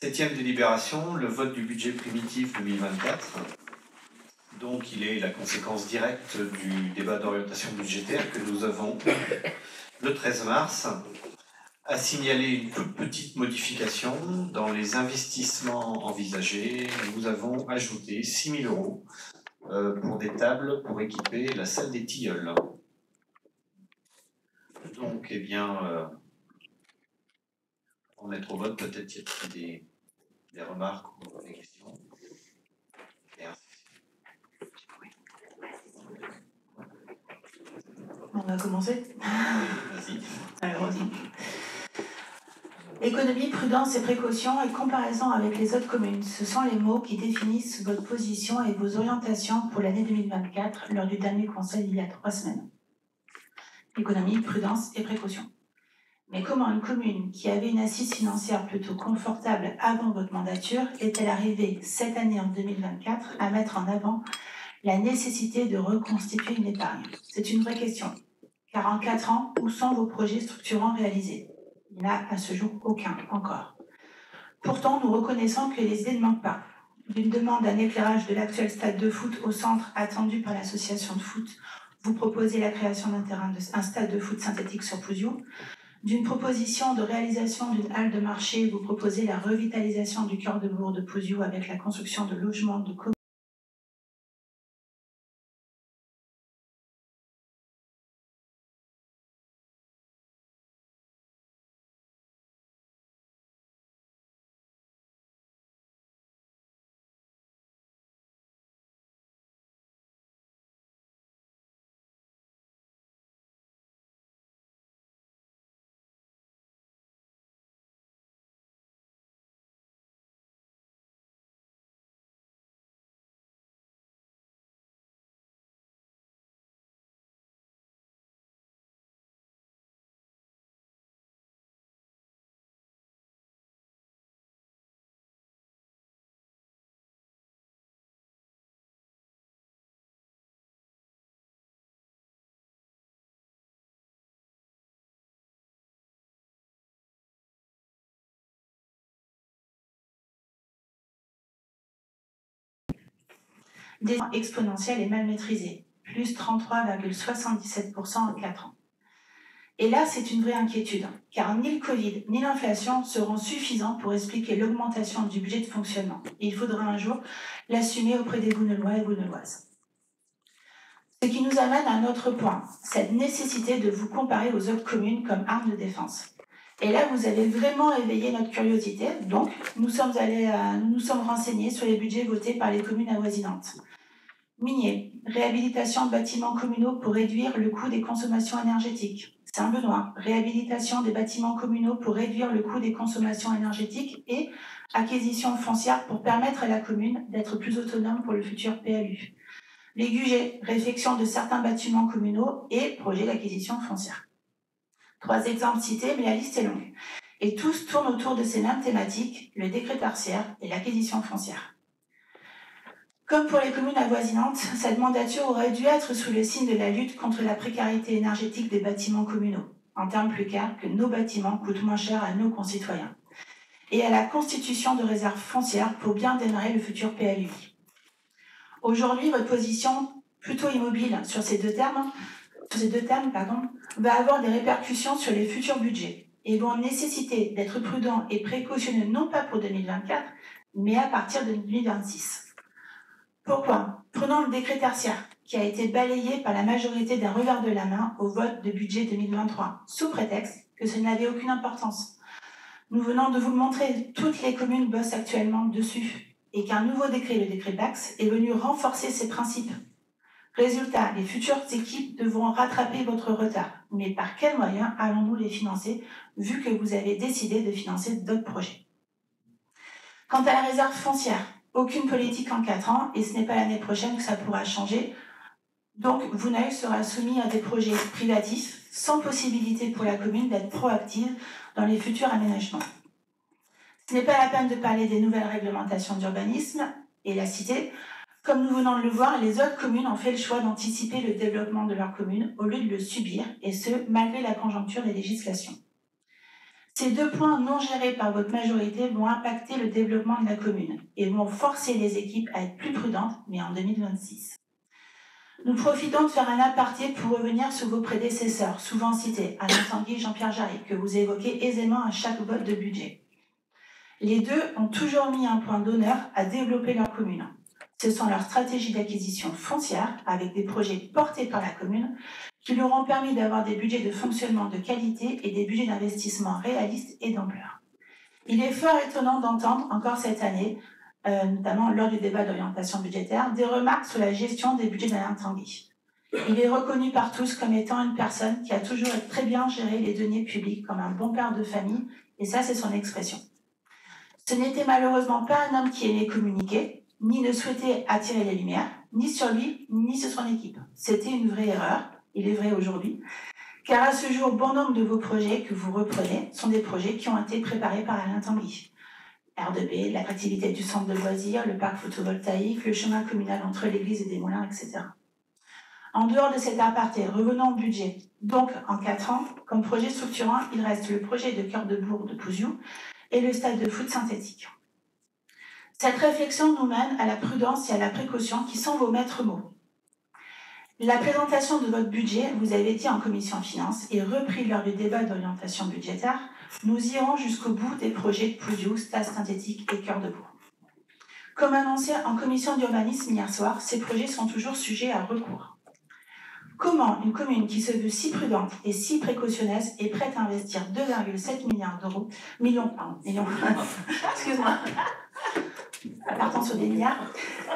7e délibération, le vote du budget primitif 2024. Donc il est la conséquence directe du débat d'orientation budgétaire que nous avons le 13 mars, a signalé une toute petite modification dans les investissements envisagés. Nous avons ajouté 6 000 € pour des tables pour équiper la salle des tilleuls. Donc, eh bien, on va mettre au vote, peut-être y a-t-il des remarques ou des questions. On va commencer. Vas-y. Alors, vas-y. Économie, prudence et précaution et comparaison avec les autres communes, ce sont les mots qui définissent votre position et vos orientations pour l'année 2024 lors du dernier conseil il y a 3 semaines. Économie, prudence et précaution. Mais comment une commune qui avait une assise financière plutôt confortable avant votre mandature est-elle arrivée cette année en 2024 à mettre en avant la nécessité de reconstituer une épargne? C'est une vraie question. Car en 4 ans, où sont vos projets structurants réalisés? Il n'y en a à ce jour aucun encore. Pourtant, nous reconnaissons que les idées ne manquent pas. D'une demande d'un éclairage de l'actuel stade de foot au centre attendu par l'association de foot, vous proposez la création d'un stade de foot synthétique sur Pouziou. D'une proposition de réalisation d'une halle de marché, vous proposez la revitalisation du cœur de bourg de Pouziou avec la construction de logements de communes. Des exponentielles et mal maîtrisées. plus 33,77% en 4 ans. Et là, c'est une vraie inquiétude, car ni le Covid ni l'inflation seront suffisants pour expliquer l'augmentation du budget de fonctionnement. Et il faudra un jour l'assumer auprès des Bouneulois et Bouneuloises. Ce qui nous amène à un autre point, cette nécessité de vous comparer aux autres communes comme arme de défense. Et là, vous avez vraiment éveillé notre curiosité, donc nous nous sommes renseignés sur les budgets votés par les communes avoisinantes. Minier, réhabilitation de bâtiments communaux pour réduire le coût des consommations énergétiques. Saint-Benoît, réhabilitation des bâtiments communaux pour réduire le coût des consommations énergétiques et acquisition foncière pour permettre à la commune d'être plus autonome pour le futur PLU. Les Gugets, réfection de certains bâtiments communaux et projet d'acquisition foncière. 3 exemples cités, mais la liste est longue. Et tous tournent autour de ces mêmes thématiques, le décret tertiaire et l'acquisition foncière. Comme pour les communes avoisinantes, cette mandature aurait dû être sous le signe de la lutte contre la précarité énergétique des bâtiments communaux, en termes plus clairs que nos bâtiments coûtent moins cher à nos concitoyens, et à la constitution de réserves foncières pour bien démarrer le futur PLU. Aujourd'hui, votre position plutôt immobile sur ces deux termes, va avoir des répercussions sur les futurs budgets et vont nécessiter d'être prudent et précautionneux non pas pour 2024, mais à partir de 2026. Pourquoi ? Prenons le décret tertiaire, qui a été balayé par la majorité d'un revers de la main au vote de budget 2023, sous prétexte que ce n'avait aucune importance. Nous venons de vous le montrer, toutes les communes bossent actuellement dessus, et qu'un nouveau décret, le décret Bax, est venu renforcer ces principes. Résultat, les futures équipes devront rattraper votre retard. Mais par quels moyens allons-nous les financer, vu que vous avez décidé de financer d'autres projets ? Quant à la réserve foncière, aucune politique en 4 ans, et ce n'est pas l'année prochaine que ça pourra changer. Donc, Vouneuil sera soumis à des projets privatifs, sans possibilité pour la commune d'être proactive dans les futurs aménagements. Ce n'est pas la peine de parler des nouvelles réglementations d'urbanisme et la cité. Comme nous venons de le voir, les autres communes ont fait le choix d'anticiper le développement de leur commune au lieu de le subir, et ce, malgré la conjoncture des législations. Ces 2 points non gérés par votre majorité vont impacter le développement de la commune et vont forcer les équipes à être plus prudentes, mais en 2026. Nous profitons de faire un aparté pour revenir sur vos prédécesseurs, souvent cités, Alain Tanguy et Jean-Pierre Jarry, que vous évoquez aisément à chaque vote de budget. Les deux ont toujours mis un point d'honneur à développer leur commune. Ce sont leurs stratégies d'acquisition foncière, avec des projets portés par la commune, qui leur ont permis d'avoir des budgets de fonctionnement de qualité et des budgets d'investissement réalistes et d'ampleur. Il est fort étonnant d'entendre, encore cette année, notamment lors du débat d'orientation budgétaire, des remarques sur la gestion des budgets d'Alain Tanguy. Il est reconnu par tous comme étant une personne qui a toujours très bien géré les deniers publics comme un bon père de famille, et ça, c'est son expression. Ce n'était malheureusement pas un homme qui aimait communiquer, ni ne souhaitait attirer les lumières, ni sur lui, ni sur son équipe. C'était une vraie erreur, il est vrai aujourd'hui, car à ce jour, bon nombre de vos projets que vous reprenez sont des projets qui ont été préparés par Alain Tanguy. R2B, l'attractivité du centre de loisirs, le parc photovoltaïque, le chemin communal entre l'église et des moulins, etc. En dehors de cet aparté, revenons au budget. Donc, en 4 ans, comme projet structurant, il reste le projet de cœur de bourg de Pouziou et le stade de foot synthétique. Cette réflexion nous mène à la prudence et à la précaution qui sont vos maîtres mots. La présentation de votre budget, vous avez dit en commission finances et repris lors du débat d'orientation budgétaire, nous irons jusqu'au bout des projets de Pouziou, stade synthétique et cœur de bourg. Comme annoncé en commission d'urbanisme hier soir, ces projets sont toujours sujets à recours. Comment une commune qui se veut si prudente et si précautionneuse est prête à investir 2,7 millions, excuse-moi, partons sur des milliards,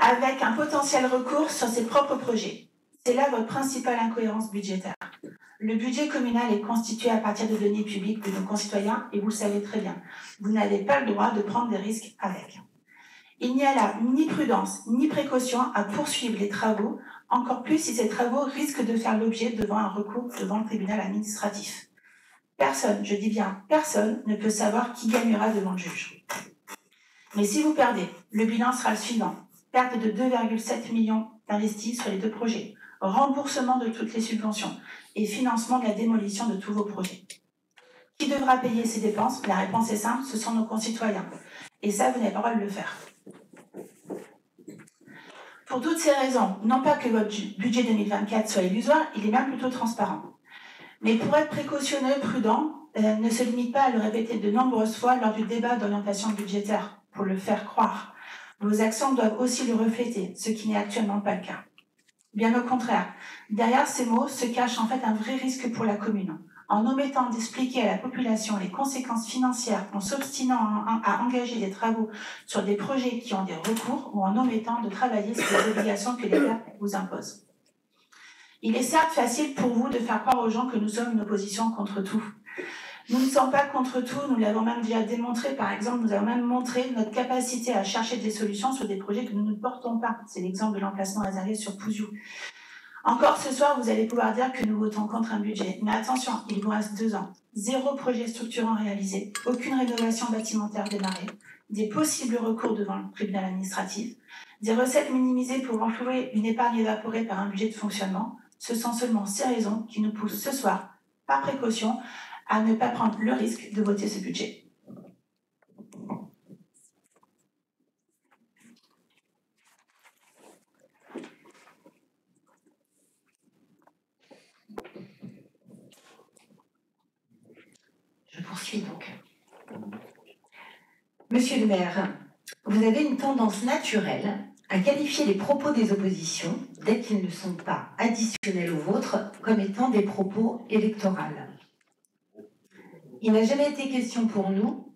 avec un potentiel recours sur ses propres projets? C'est là votre principale incohérence budgétaire. Le budget communal est constitué à partir de deniers publics de nos concitoyens et vous le savez très bien. Vous n'avez pas le droit de prendre des risques avec. Il n'y a là ni prudence ni précaution à poursuivre les travaux, encore plus si ces travaux risquent de faire l'objet devant un recours devant le tribunal administratif. Personne, je dis bien personne, ne peut savoir qui gagnera devant le juge. Mais si vous perdez, le bilan sera le suivant. Perte de 2,7 millions d'investis sur les 2 projets, remboursement de toutes les subventions et financement de la démolition de tous vos projets. Qui devra payer ces dépenses? La réponse est simple, ce sont nos concitoyens. Et ça, vous n'avez pas le droit de le faire. Pour toutes ces raisons, non pas que votre budget 2024 soit illusoire, il est même plutôt transparent. Mais pour être précautionneux, prudent, ne se limite pas à le répéter de nombreuses fois lors du débat d'orientation budgétaire, pour le faire croire. Vos actions doivent aussi le refléter, ce qui n'est actuellement pas le cas. Bien au contraire, derrière ces mots se cache en fait un vrai risque pour la commune. En omettant d'expliquer à la population les conséquences financières, en s'obstinant à engager des travaux sur des projets qui ont des recours, ou en omettant de travailler sur les obligations que l'État vous impose. Il est certes facile pour vous de faire croire aux gens que nous sommes une opposition contre tout. Nous ne sommes pas contre tout, nous l'avons même déjà démontré. Par exemple, nous avons même montré notre capacité à chercher des solutions sur des projets que nous ne portons pas. C'est l'exemple de l'emplacement réservé sur Pouziou. Encore ce soir, vous allez pouvoir dire que nous votons contre un budget. Mais attention, il vous reste 2 ans. 0 projet structurant réalisé, aucune rénovation bâtimentaire démarrée, des possibles recours devant le tribunal administratif, des recettes minimisées pour renflouer une épargne évaporée par un budget de fonctionnement. Ce sont seulement ces raisons qui nous poussent ce soir, par précaution, à ne pas prendre le risque de voter ce budget. Je poursuis donc. Monsieur le maire, vous avez une tendance naturelle à qualifier les propos des oppositions, dès qu'ils ne sont pas additionnels aux vôtres, comme étant des propos électoraux. Il n'a jamais été question pour nous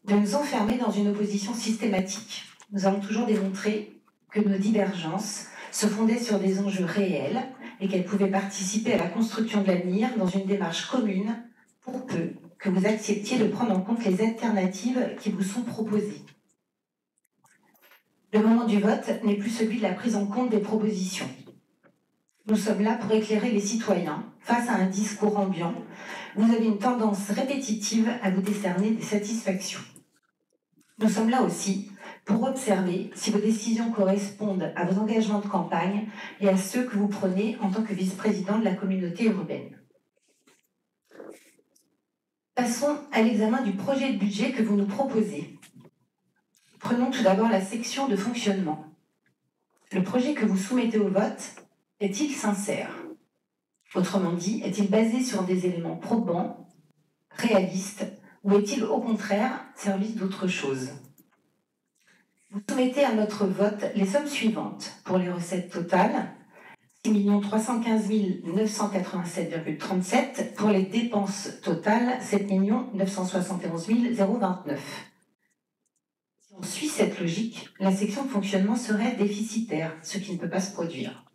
de nous enfermer dans une opposition systématique. Nous avons toujours démontré que nos divergences se fondaient sur des enjeux réels et qu'elles pouvaient participer à la construction de l'avenir dans une démarche commune, pour peu que vous acceptiez de prendre en compte les alternatives qui vous sont proposées. Le moment du vote n'est plus celui de la prise en compte des propositions. Nous sommes là pour éclairer les citoyens face à un discours ambiant. Vous avez une tendance répétitive à vous décerner des satisfactions. Nous sommes là aussi pour observer si vos décisions correspondent à vos engagements de campagne et à ceux que vous prenez en tant que vice-président de la communauté urbaine. Passons à l'examen du projet de budget que vous nous proposez. Prenons tout d'abord la section de fonctionnement. Le projet que vous soumettez au vote est-il sincère? Autrement dit, est-il basé sur des éléments probants, réalistes, ou est-il au contraire service d'autre chose? Vous soumettez à notre vote les sommes suivantes pour les recettes totales, 6 315 987,37, pour les dépenses totales, 7 971 029. Si on suit cette logique, la section de fonctionnement serait déficitaire, ce qui ne peut pas se produire.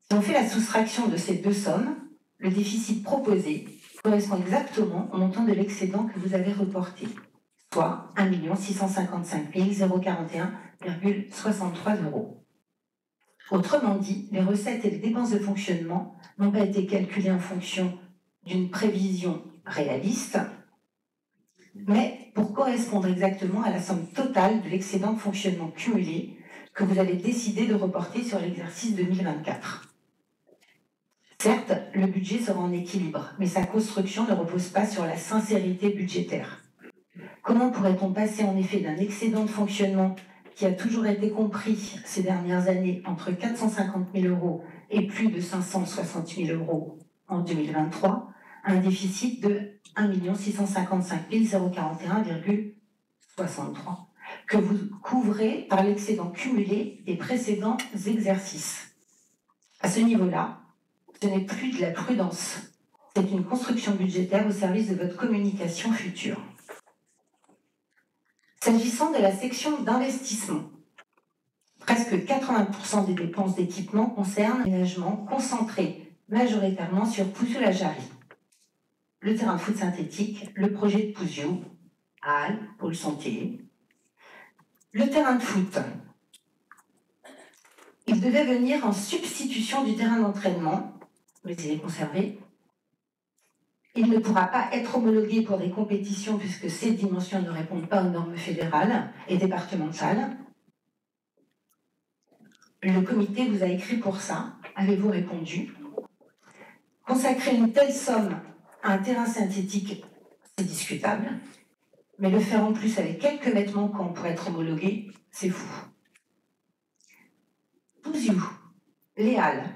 Si on fait la soustraction de ces deux sommes, le déficit proposé correspond exactement au montant de l'excédent que vous avez reporté, soit 1 655 041,63 €. Autrement dit, les recettes et les dépenses de fonctionnement n'ont pas été calculées en fonction d'une prévision réaliste, mais pour correspondre exactement à la somme totale de l'excédent de fonctionnement cumulé que vous avez décidé de reporter sur l'exercice 2024. Certes, le budget sera en équilibre, mais sa construction ne repose pas sur la sincérité budgétaire. Comment pourrait-on passer en effet d'un excédent de fonctionnement qui a toujours été compris ces dernières années entre 450 000 € et plus de 560 000 € en 2023 à un déficit de 1 655 041,63 que vous couvrez par l'excédent cumulé des précédents exercices. À ce niveau-là, ce n'est plus de la prudence, c'est une construction budgétaire au service de votre communication future. S'agissant de la section d'investissement, presque 80% des dépenses d'équipement concernent l'aménagement concentré majoritairement sur Pouziou-la-Jarry. Le terrain de foot synthétique, le projet de Pouziou, Halle, pôle santé. Le terrain de foot, il devait venir en substitution du terrain d'entraînement, mais il est conservé. Il ne pourra pas être homologué pour des compétitions puisque ces dimensions ne répondent pas aux normes fédérales et départementales. Le comité vous a écrit pour ça. Avez-vous répondu? Consacrer une telle somme à un terrain synthétique, c'est discutable. Mais le faire en plus avec quelques mètres manquants pour être homologué, c'est fou. Pouziou, les Halles.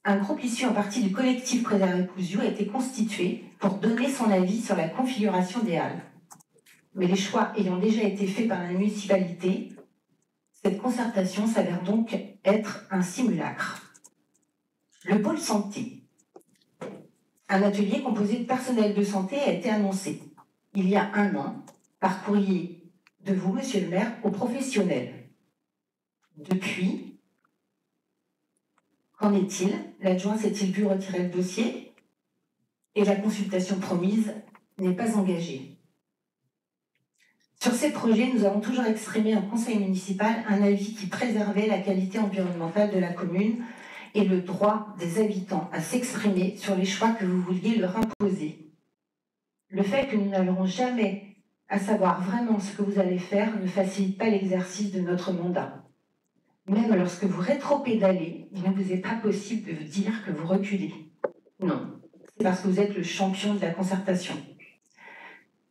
Un groupe issu en partie du collectif Préserver Pouziou a été constitué pour donner son avis sur la configuration des halles. Mais les choix ayant déjà été faits par la municipalité, cette concertation s'avère donc être un simulacre. Le pôle santé. Un atelier composé de personnel de santé a été annoncé il y a un an par courrier de vous, monsieur le maire, aux professionnels. Depuis, qu'en est-il? L'adjoint s'est-il vu retirer le dossier? Et la consultation promise n'est pas engagée. Sur ces projets, nous avons toujours exprimé en conseil municipal un avis qui préservait la qualité environnementale de la commune et le droit des habitants à s'exprimer sur les choix que vous vouliez leur imposer. Le fait que nous n'arriverons jamais à savoir vraiment ce que vous allez faire ne facilite pas l'exercice de notre mandat. Même lorsque vous rétropédalez, il ne vous est pas possible de vous dire que vous reculez. Non, c'est parce que vous êtes le champion de la concertation.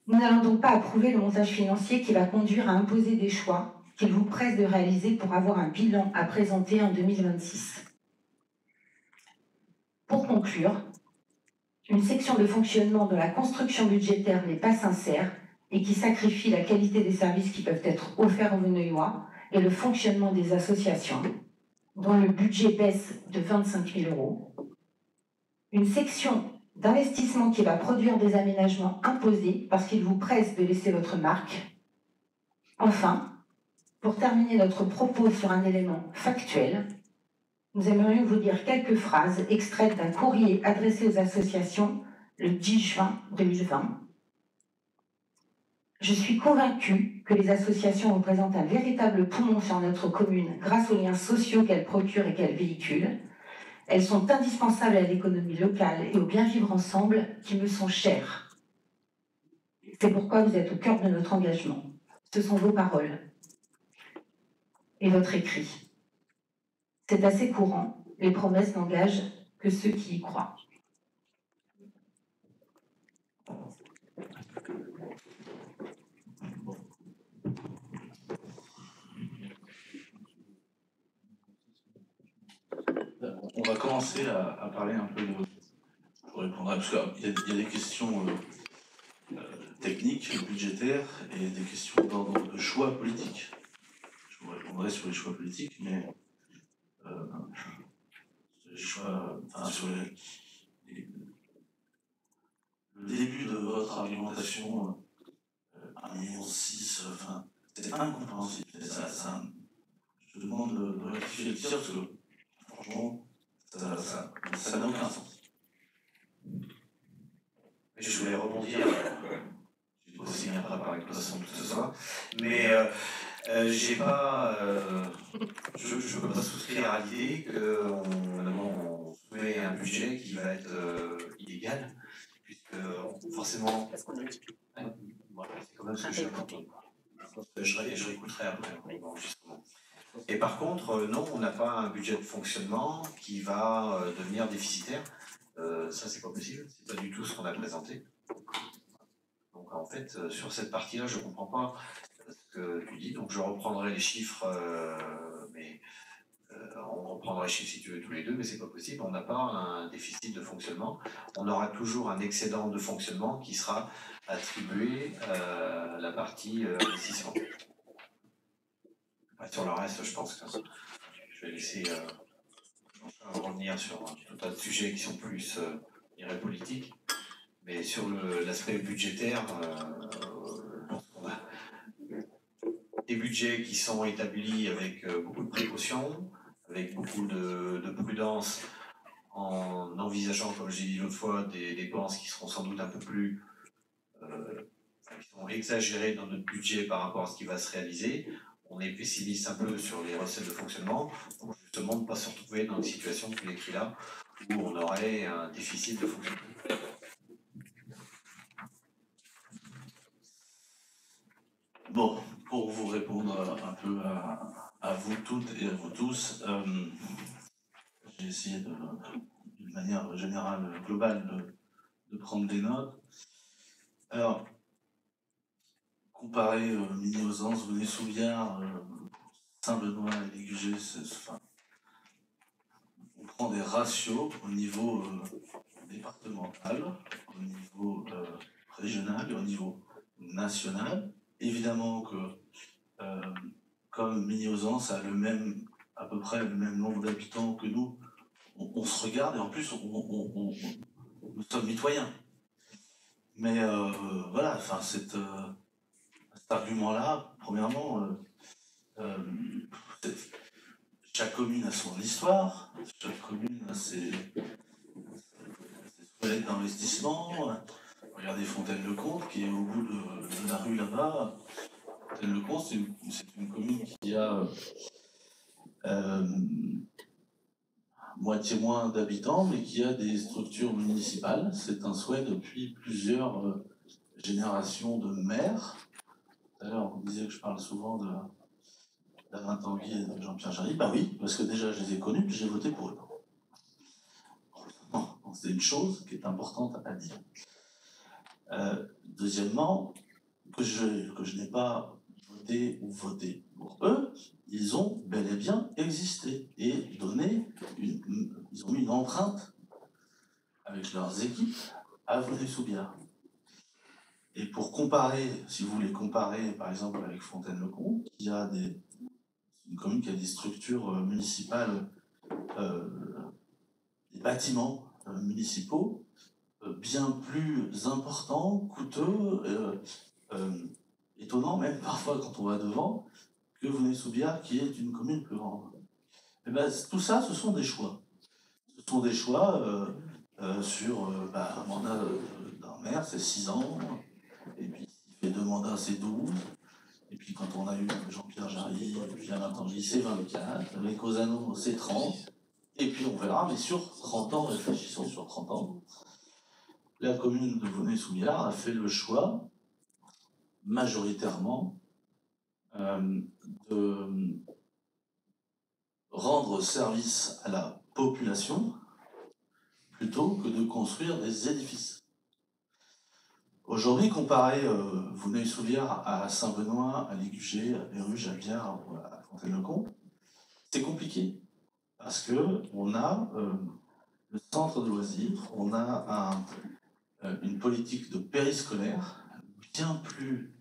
Nous n'allons donc pas approuver le montage financier qui va conduire à imposer des choix qu'il vous presse de réaliser pour avoir un bilan à présenter en 2026. Pour conclure, une section de fonctionnement dont la construction budgétaire n'est pas sincère et qui sacrifie la qualité des services qui peuvent être offerts aux Veneuillois et le fonctionnement des associations, dont le budget baisse de 25 000 €. Une section d'investissement qui va produire des aménagements imposés parce qu'il vous presse de laisser votre marque. Enfin, pour terminer notre propos sur un élément factuel, nous aimerions vous dire quelques phrases extraites d'un courrier adressé aux associations le 10 juin 2020. Je suis convaincue que les associations représentent un véritable poumon sur notre commune grâce aux liens sociaux qu'elles procurent et qu'elles véhiculent. Elles sont indispensables à l'économie locale et au bien-vivre ensemble qui me sont chers. C'est pourquoi vous êtes au cœur de notre engagement. Ce sont vos paroles et votre écrit. C'est assez courant, les promesses n'engagent que ceux qui y croient. On va commencer à parler un peu de... Je répondrai, parce qu'il y a des questions techniques, budgétaires, et des questions d'ordre de choix politique. Je vous répondrai sur les choix politiques, mais les choix, enfin, sur le début de votre argumentation, 1,6 million, enfin, c'est incompréhensible. Je te demande de rectifier le tir, parce que franchement, ça n'a aucun sens. Je voulais rebondir, j'ai aussi bien préparé de toute façon tout ce soir, mais j'ai pas, je ne peux pas souscrire à l'idée qu'on soumet un budget qui va être illégal, puisque forcément, voilà, c'est quand même ce que j'ai entendu. Je réécouterai après l'enregistrement. Et par contre, non, on n'a pas un budget de fonctionnement qui va devenir déficitaire. Ça, c'est pas possible. C'est pas du tout ce qu'on a présenté. Donc, en fait, sur cette partie-là, je comprends pas ce que tu dis. Donc, je reprendrai les chiffres, mais on reprendra les chiffres si tu veux tous les deux, mais c'est pas possible. On n'a pas un déficit de fonctionnement. On aura toujours un excédent de fonctionnement qui sera attribué à la partie investissement. Sur le reste, je pense que je vais laisser revenir sur tout un tas de sujets qui sont plus politiques. Mais sur l'aspect budgétaire, on a des budgets qui sont établis avec beaucoup de précautions, avec beaucoup de prudence, en envisageant, comme j'ai dit l'autre fois, des dépenses qui seront sans doute un peu plus qui sont exagérées dans notre budget par rapport à ce qui va se réaliser. On est pessimiste un peu sur les recettes de fonctionnement pour justement ne pas se retrouver dans une situation que tu décris là, où on aurait un déficit de fonctionnement. Bon, pour vous répondre un peu à vous toutes et à vous tous, j'ai essayé d'une manière générale, globale, de prendre des notes. Alors, comparer Mini-Ausence, Venay-Souviard, Saint-Benoît et Ligugé, enfin, prend des ratios au niveau départemental, au niveau régional et au niveau national. Évidemment que comme Mignosan, ça a à peu près le même nombre d'habitants que nous, on se regarde et en plus nous sommes mitoyens. Mais voilà, enfin cet argument-là, premièrement, chaque commune a son histoire, chaque commune a ses souhaits d'investissement. Regardez Fontaine-le-Comte qui est au bout de la rue là-bas. Fontaine-le-Comte, c'est une commune qui a moitié moins d'habitants, mais qui a des structures municipales. C'est un souhait depuis plusieurs générations de maires. Tout à l'heure, on disait que je parle souvent d'Alain Tanguy et de Jean-Pierre Jarry. Bah oui, parce que déjà, je les ai connus, puis j'ai voté pour eux. C'est une chose qui est importante à dire. Deuxièmement, que je n'ai pas voté ou voté pour eux, ils ont bel et bien existé et ils ont mis une empreinte avec leurs équipes à Venay-sous-Biard. Et pour comparer, si vous voulez comparer par exemple avec Fontaine-le-Comte, qui a une commune qui a des structures municipales, des bâtiments municipaux bien plus importants, coûteux, étonnant même parfois quand on va devant, que Venay-sous-Biard qui est une commune plus grande. Et ben, tout ça, ce sont des choix. Ce sont des choix sur un mandat d'un maire, c'est 6 ans, et puis s'il fait 2 mandats, c'est 12, et puis quand on a eu Jean-Pierre Jarry, et puis Alain Tanguy, c'est 24, avec Ozano, c'est 30, et puis on verra, mais sur 30 ans, réfléchissons sur 30 ans, la commune de Venay-sous-Biard a fait le choix, majoritairement, de rendre service à la population plutôt que de construire des édifices. Aujourd'hui, comparer Venay-sous-Biard à Saint-Benoît, à Ligugé, à Béruges, à Biard ou à Fontaine-le-Comte, c'est compliqué parce que on a le centre de loisirs, on a une politique de périscolaire bien plus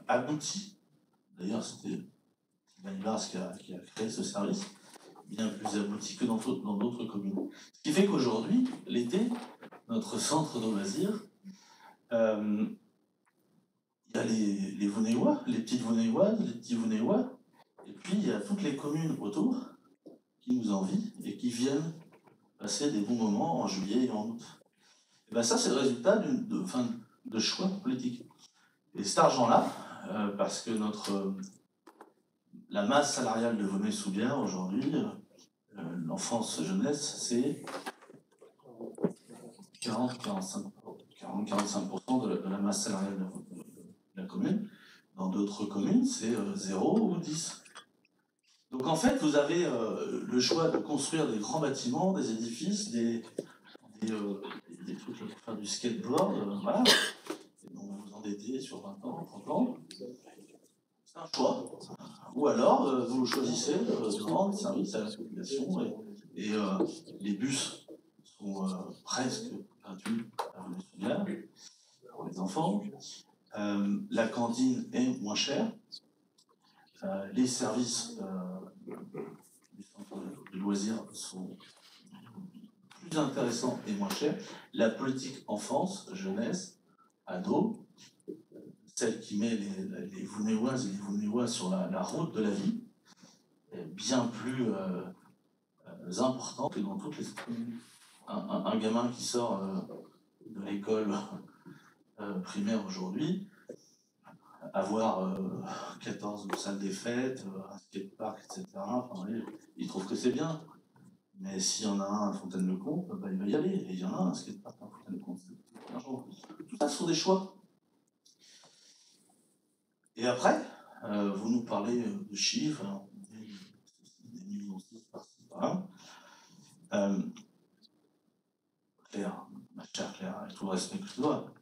aboutie. D'ailleurs, c'était Sylvain Bars qui a créé ce service, bien plus abouti que dans d'autres communes. Ce qui fait qu'aujourd'hui, l'été, notre centre de loisirs, il y a les Venayrois, les petites Venayroises, les petits Venayrois, et puis il y a toutes les communes autour qui nous envient et qui viennent passer des bons moments en juillet et en août. Et bien ça, c'est le résultat de choix politiques. Et cet argent-là, parce que la masse salariale de Venay-sous-Biard aujourd'hui, l'enfance-jeunesse, c'est 40-45% de la masse salariale de la commune. Dans d'autres communes, c'est 0 ou 10. Donc en fait, vous avez le choix de construire des grands bâtiments, des édifices, des trucs pour faire du skateboard, voilà. Et donc vous vous endettez sur 20 ans, 30 ans. C'est un choix. Ou alors, vous choisissez de rendre service à la population et les bus sont presque gratuits à Venay-sous-Biard pour les enfants. La cantine est moins chère. Les services du centre de loisirs sont plus intéressants et moins chers. La politique enfance, jeunesse, ado, celle qui met les Venayroises et les Venayrois sur la route de la vie, est bien plus importante que dans toutes les communes. Un gamin qui sort de l'école primaire aujourd'hui, avoir 14 salles des fêtes, un skatepark, etc., enfin, il trouve que c'est bien. Mais s'il y en a un à Fontaine-le-Comte, il va y aller. Et il y en a un skatepark à Fontaine-le-Comte. Tout ça, ce sont des choix. Et après, vous nous parlez de chiffres, alors, des millions 6 par-ci par-là. Claire, ma chère Claire, avec tout le respect que je dois,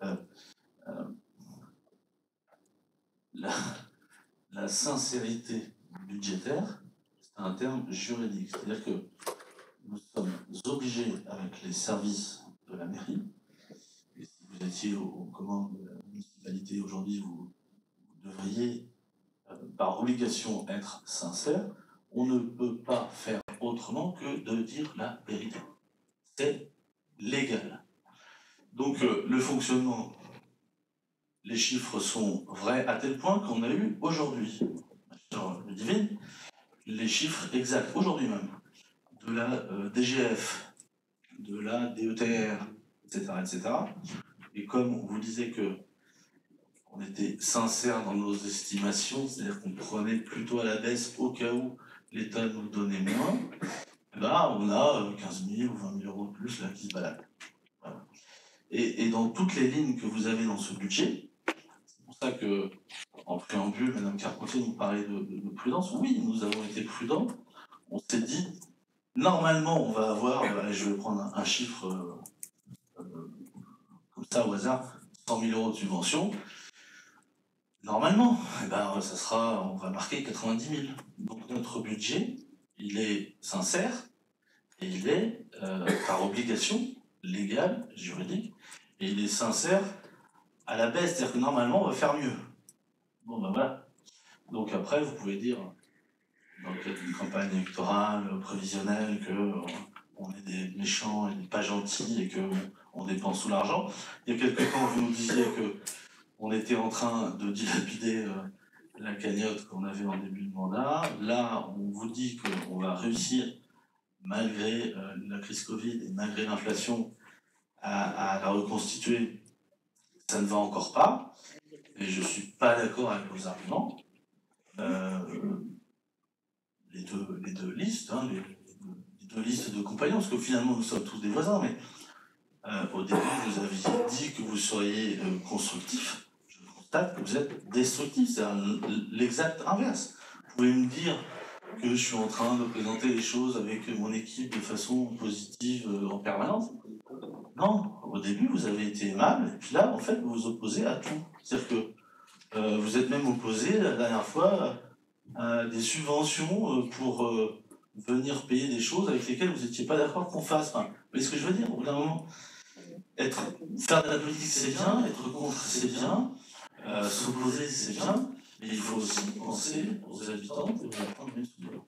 la sincérité budgétaire, c'est un terme juridique. C'est-à-dire que nous sommes obligés, avec les services de la mairie, et si vous étiez aux commandes de la municipalité aujourd'hui, vous devriez par obligation être sincère. On ne peut pas faire autrement que de dire la vérité. C'est légal. Donc le fonctionnement, les chiffres sont vrais à tel point qu'on a eu aujourd'hui, sur le Divin, les chiffres exacts, aujourd'hui même, de la DGF, de la DETR, etc., etc. Et comme on vous disait que on était sincère dans nos estimations, c'est-à-dire qu'on prenait plutôt à la baisse au cas où l'État nous donnait moins, là on a 15 000 ou 20 000 euros de plus là, qui se baladent. Voilà. Et dans toutes les lignes que vous avez dans ce budget, c'est pour ça que, en préambule, Mme Carpentier nous parlait de prudence. Oui, nous avons été prudents. On s'est dit, normalement, on va avoir, je vais prendre un chiffre comme ça au hasard, 100 000 euros de subvention. Normalement, eh ben, ça sera, on va marquer 90 000. Donc notre budget, il est sincère et il est par obligation légale, juridique, et il est sincère à la baisse, c'est-à-dire que normalement on va faire mieux. Bon ben voilà. Donc après vous pouvez dire, dans le cadre d'une campagne électorale prévisionnelle, qu'on est des méchants et des pas gentils et qu'on dépense tout l'argent. Il y a quelque temps vous nous disiez que on était en train de dilapider la cagnotte qu'on avait en début de mandat. Là, on vous dit qu'on va réussir, malgré la crise Covid et malgré l'inflation, à la reconstituer. Ça ne va encore pas. Et je ne suis pas d'accord avec vos arguments. Les deux listes, hein, les deux listes de compagnons, parce que finalement nous sommes tous des voisins, mais au début vous aviez dit que vous seriez constructif. Que vous êtes destructif, c'est l'exact inverse. Vous pouvez me dire que je suis en train de présenter les choses avec mon équipe de façon positive en permanence. Non, au début vous avez été aimable, et puis là en fait vous vous opposez à tout. C'est-à-dire que vous êtes même opposé la dernière fois à des subventions pour venir payer des choses avec lesquelles vous n'étiez pas d'accord qu'on fasse. Enfin, vous voyez ce que je veux dire? Au bout d'un moment, faire de la politique c'est bien, être contre c'est bien. S'opposer, c'est bien, mais il faut aussi penser aux habitants et aux habitants de Metz-Soudan.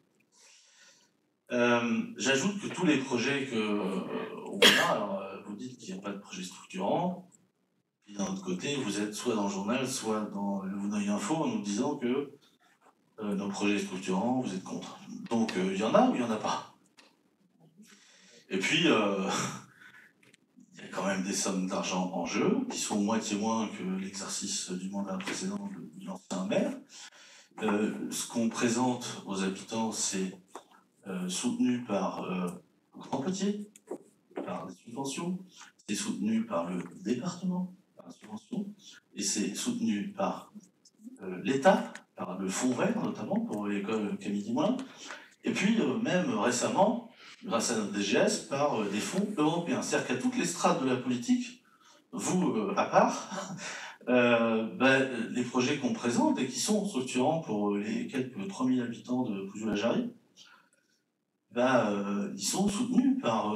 J'ajoute que tous les projets qu'on a, alors vous dites qu'il n'y a pas de projet structurant, puis d'un autre côté, vous êtes soit dans le journal, soit dans le Vouneuil Info en nous disant que nos projets structurants, vous êtes contre. Donc il y en a ou il n'y en a pas. Et puis, il y a quand même des sommes d'argent en jeu, qui sont moitié moins que l'exercice du mandat précédent de l'ancien maire. Ce qu'on présente aux habitants, c'est soutenu par Grand Potier, par des subventions, c'est soutenu par le département, par la subvention, et c'est soutenu par l'État, par le fonds vert notamment, pour l'école Camille Dimoulin, et puis même récemment, grâce à notre DGS, par des fonds européens. C'est-à-dire qu'à toutes les strates de la politique, vous à part, les projets qu'on présente et qui sont structurants pour les quelques 3000 habitants de Poujoux-la-Jarry, ils sont soutenus par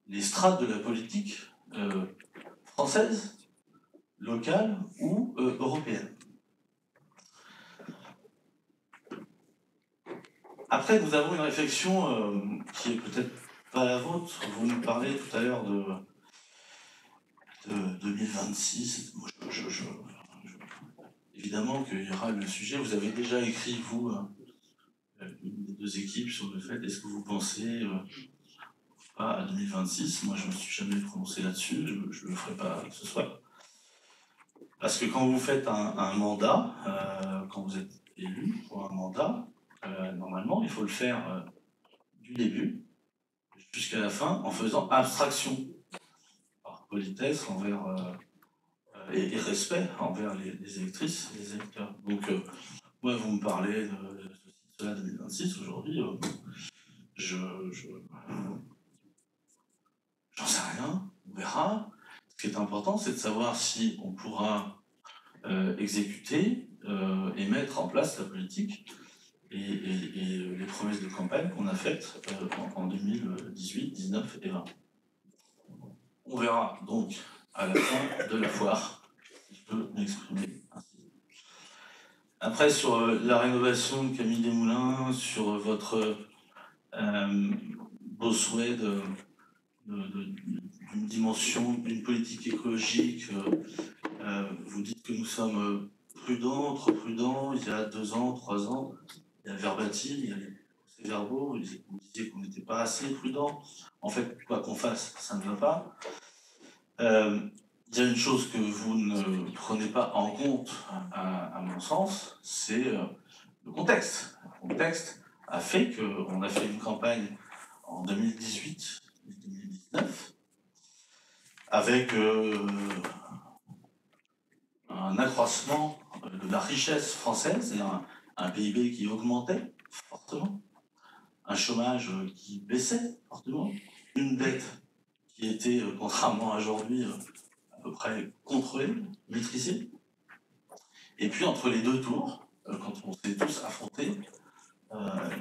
les strates de la politique française, locale ou européenne. Après, nous avons une réflexion qui est peut-être pas la vôtre. Vous nous parlez tout à l'heure de 2026. Moi, évidemment qu'il y aura le sujet. Vous avez déjà écrit, vous, une des deux équipes, sur le fait est-ce que vous pensez pas à 2026. Moi, je ne me suis jamais prononcé là-dessus. Je ne le ferai pas ce soir. Parce que quand vous faites un mandat, quand vous êtes élu pour un mandat, normalement, il faut le faire du début jusqu'à la fin en faisant abstraction, par politesse envers et respect envers les électrices et les électeurs. Donc, moi, vous me parlez de cela 2026 aujourd'hui, j'en sais rien, on verra. Ce qui est important, c'est de savoir si on pourra exécuter et mettre en place la politique et les promesses de campagne qu'on a faites en 2018, 19 et 20. On verra donc à la fin de la foire, si je peux m'exprimer ainsi. Après, sur la rénovation de Camille Desmoulins, sur votre beau souhait d'une dimension, d'une politique écologique, vous dites que nous sommes prudents, trop prudents. Il y a 2 ans, 3 ans, il y a Verbatim, il y a les procès-verbaux, vous disiez qu'on n'était pas assez prudents. En fait, quoi qu'on fasse, ça ne va pas. Il y a une chose que vous ne prenez pas en compte, à mon sens, c'est le contexte. Le contexte a fait qu'on a fait une campagne en 2018 et 2019 avec un accroissement de la richesse française et un PIB qui augmentait fortement, un chômage qui baissait fortement, une dette qui était, contrairement à aujourd'hui, à peu près contrôlée, maîtrisée. Et puis entre les 2 tours, quand on s'est tous affrontés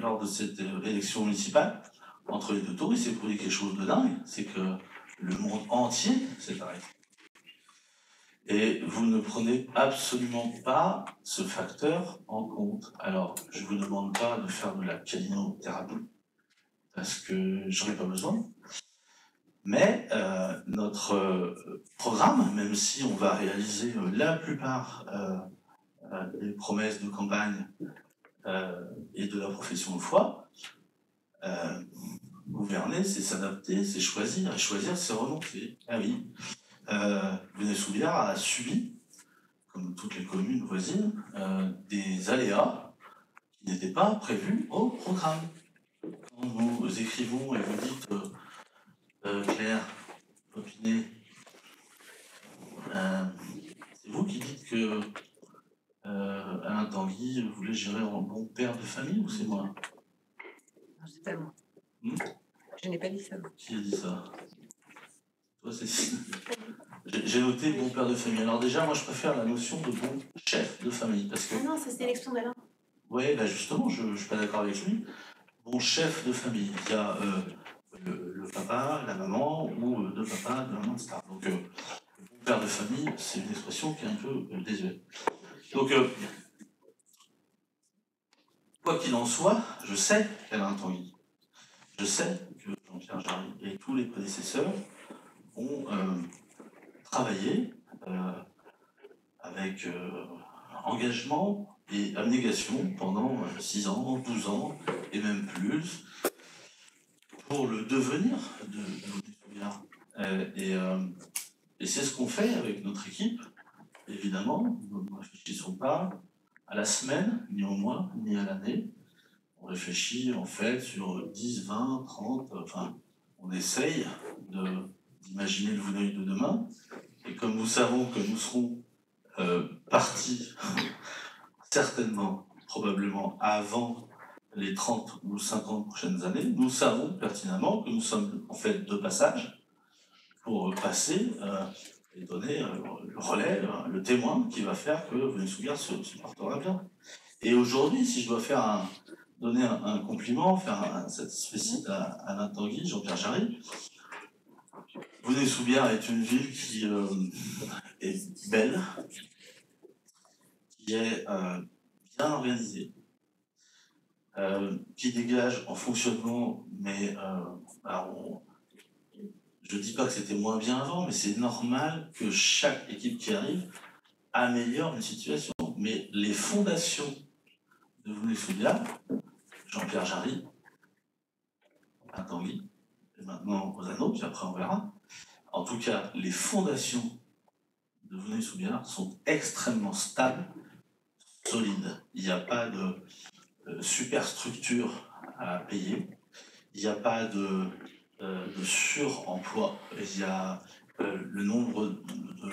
lors de cette élection municipale, entre les 2 tours, il s'est produit quelque chose de dingue, c'est que le monde entier s'est arrêté. Et vous ne prenez absolument pas ce facteur en compte. Alors, je ne vous demande pas de faire de la calinothérapie, parce que j'en ai pas besoin. Mais notre programme, même si on va réaliser la plupart des promesses de campagne et de la profession de foi, gouverner, c'est s'adapter, c'est choisir. Et choisir, c'est renoncer. Ah oui. Venez-sous-Biard a subi, comme toutes les communes voisines, des aléas qui n'étaient pas prévus au programme. Quand nous écrivons et vous dites, Claire Popinet, c'est vous qui dites que Alain Tanguy voulait gérer en bon père de famille ou c'est moi? Non, c'est pas moi. Je n'ai pas dit ça. Qui a dit ça? Toi, Cécile. J'ai noté bon père de famille. Alors déjà, moi, je préfère la notion de bon chef de famille. Parce que... Ah non, ça c'était l'élection d'Alain. Oui, bah justement, je ne suis pas d'accord avec lui. Bon chef de famille. Il y a le papa, la maman, ou 2 papas, 2 mamans, etc. Donc, bon père de famille, c'est une expression qui est un peu désuète. Donc, quoi qu'il en soit, je sais qu'Alain Tanguy, je sais que Jean-Pierre Jarry et tous les prédécesseurs ont travaillé avec engagement et abnégation pendant 6 ans, 12 ans, et même plus, pour le devenir de Venez-sous-Biard. Et c'est ce qu'on fait avec notre équipe, évidemment. Nous ne réfléchissons pas à la semaine, ni au mois, ni à l'année. On réfléchit en fait sur 10, 20, 30, enfin, on essaye d'imaginer le Vouneuil de demain. Et comme nous savons que nous serons partis, certainement, probablement avant les 30 ou 50 prochaines années, nous savons pertinemment que nous sommes en fait de passage pour passer et donner le relais, le témoin qui va faire que Venez-sous-Biard se portera bien. Et aujourd'hui, si je dois donner un compliment, faire un satisfecit à Alain Tanguy, Jean-Pierre Jarry, Venez-sous-Biard est une ville qui est belle, qui est bien organisée, qui dégage en fonctionnement, mais je ne dis pas que c'était moins bien avant, mais c'est normal que chaque équipe qui arrive améliore une situation. Mais les fondations de Venez-sous-Biard, Jean-Pierre Jarry, Alain Tanguy, et maintenant Ozano, puis après on verra. En tout cas, les fondations de Venez-sous-Biard sont extrêmement stables, solides. Il n'y a pas de superstructure à payer, il n'y a pas de suremploi, il y a le nombre de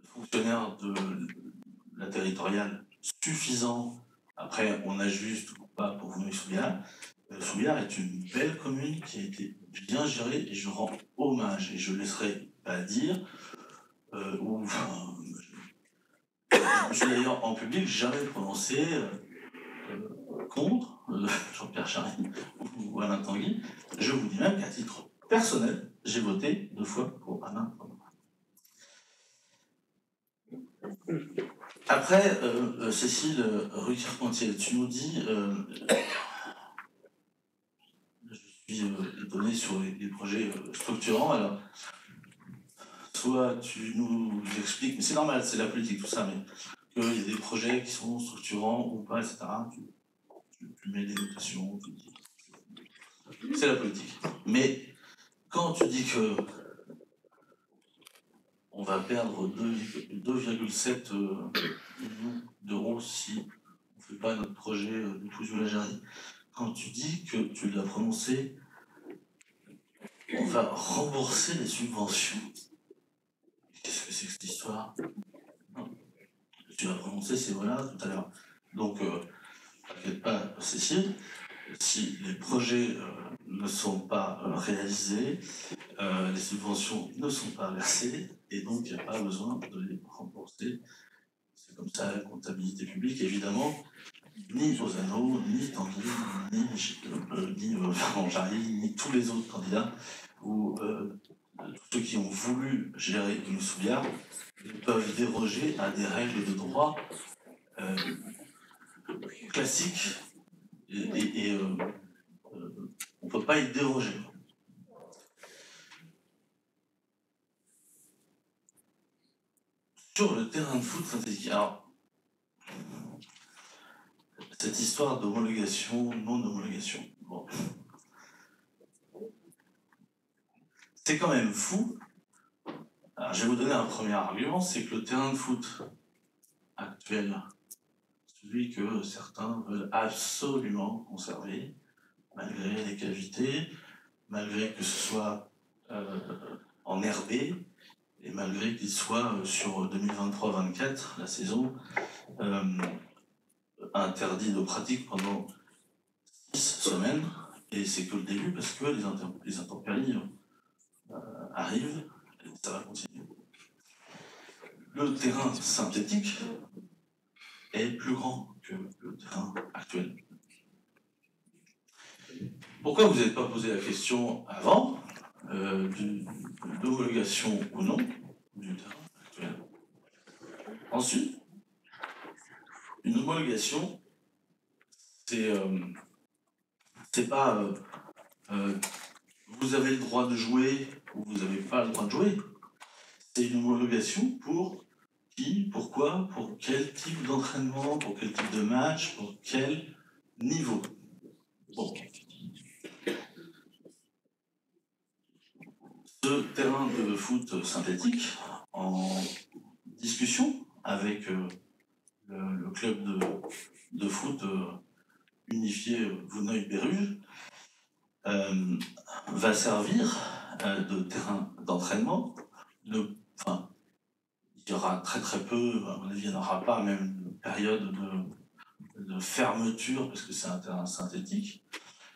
fonctionnaires de la territoriale suffisant. Après, on ajuste ou pas pour Venez-sous-Biard. Venez-sous-Biard est une belle commune qui a été bien gérée et je rends hommage et je ne laisserai pas dire je me suis d'ailleurs en public jamais prononcé contre Jean-Pierre Charry ou Alain Tanguy. Je vous dis même qu'à titre personnel, j'ai voté 2 fois pour Alain Tanguy. Après, Cécile Ruquier-Pontier, tu nous dis, je suis étonné sur les projets structurants, alors soit tu nous expliques, mais c'est normal, c'est la politique, tout ça, mais qu'il y a des projets qui sont structurants ou pas, etc. Tu mets des notations, tu dis. C'est la politique. Mais quand tu dis que on va perdre 2,7 millions d'euros si on ne fait pas notre projet du Pouillou la Jarry, quand tu dis que tu l'as prononcé, on va rembourser les subventions. Qu'est-ce que c'est que cette histoire? Non. Tu l'as prononcé, c'est voilà, tout à l'heure. Donc, t'inquiète pas, Cécile, si les projets ne sont pas réalisés, les subventions ne sont pas versées, et donc il n'y a pas besoin de les rembourser. C'est comme ça la comptabilité publique, évidemment. Ni Ozano, ni Tanguy, ni Jarry, ni tous les autres candidats, ou tous ceux qui ont voulu gérer une Souliard, peuvent déroger à des règles de droit classiques, et on ne peut pas y déroger. Sur le terrain de foot synthétique, alors, cette histoire d'homologation, non-homologation, bon. C'est quand même fou. Alors, je vais vous donner un premier argument, c'est que le terrain de foot actuel, celui que certains veulent absolument conserver, malgré les cavités, malgré que ce soit en RB, et malgré qu'il soit sur 2023-24, la saison, interdit de pratique pendant 6 semaines, et c'est que le début parce que les intempéries arrivent, et ça va continuer. Le terrain synthétique est plus grand que le terrain actuel. Pourquoi vous n'avez pas posé la question avant d'homologation ou non du terrain actuel? Ensuite, une homologation, c'est pas vous avez le droit de jouer ou vous n'avez pas le droit de jouer. C'est une homologation pour qui, pourquoi, pour quel type d'entraînement, pour quel type de match, pour quel niveau. Bon. Ce terrain de foot synthétique, en discussion avec le club de foot unifié Vouneuil-Béruges, va servir de terrain d'entraînement. Enfin, il y aura très très peu, à mon avis, il n'y en aura pas même une période de fermeture parce que c'est un terrain synthétique.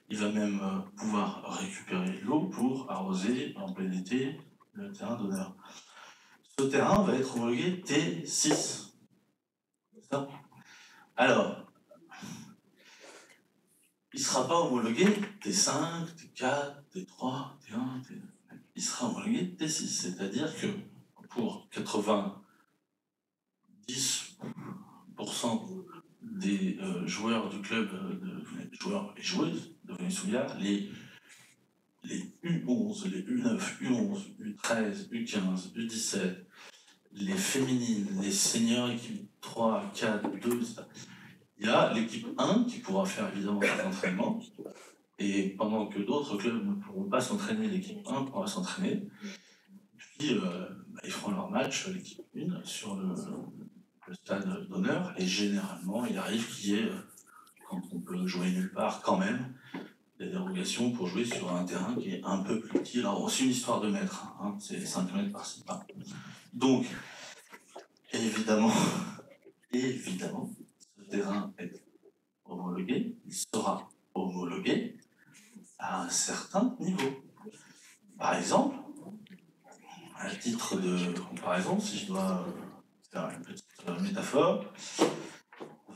Il va même pouvoir récupérer l'eau pour arroser en plein été le terrain d'honneur. Ce terrain va être homologué T6. C'est ça? Alors, il ne sera pas homologué T5, T4, T3, T1, T2. Il sera homologué T6, c'est-à-dire que pour 90% des joueurs du club, joueurs et joueuses de Vouneuil-Souliard, les U11, les U9, U11, U13, U15, U17, les féminines, les seniors, équipe 3, 4, 2, etc. Il y a l'équipe 1 qui pourra faire évidemment des entraînements, et pendant que d'autres clubs ne pourront pas s'entraîner, l'équipe 1 pourra s'entraîner. Puis ils feront leur match, l'équipe 1, sur le stade d'honneur, et généralement il arrive qu'il y ait, quand on peut jouer nulle part, quand même des dérogations pour jouer sur un terrain qui est un peu plus petit. Alors aussi une histoire de mètres, hein, c'est 5 mètres par-ci par. Donc, évidemment, ce terrain est homologué, il sera homologué à un certain niveau. Par exemple, à titre de comparaison, si je dois faire une petite métaphore,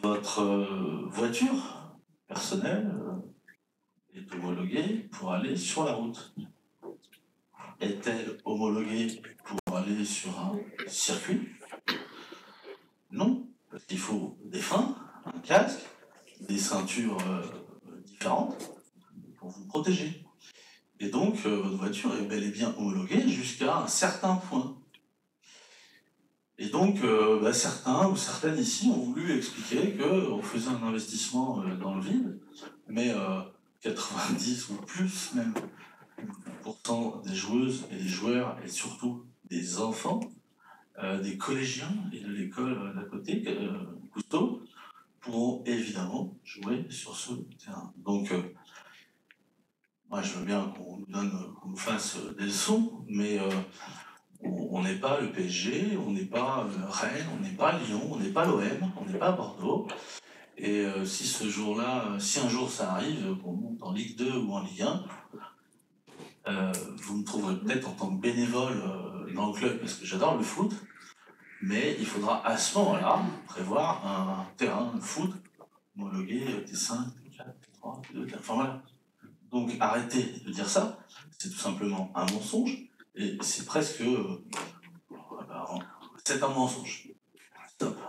votre votre voiture personnelle est homologuée pour aller sur la route. Est-elle homologuée pour aller sur un circuit? Non, parce qu'il faut des freins, un casque, des ceintures différentes pour vous protéger. Et donc, votre voiture est bel et bien homologuée jusqu'à un certain point. Et donc, certains ou certaines ici ont voulu expliquer qu'on faisait un investissement dans le vide, mais 90 ou plus même % des joueuses et des joueurs, et surtout des enfants, des collégiens et de l'école d'à côté, Cousteau, pourront évidemment jouer sur ce terrain. Donc, moi je veux bien qu'on nous fasse des leçons, mais on n'est pas le PSG, on n'est pas Rennes, on n'est pas Lyon, on n'est pas l'OM, on n'est pas Bordeaux. Et si ce jour-là, si un jour ça arrive, qu'on monte en Ligue 2 ou en Ligue 1, vous me trouverez peut-être en tant que bénévole dans le club, parce que j'adore le foot, mais il faudra à ce moment-là prévoir un terrain de foot homologué T5, T4, T3, T2, enfin voilà. Donc arrêtez de dire ça, c'est tout simplement un mensonge, et c'est presque... c'est un mensonge.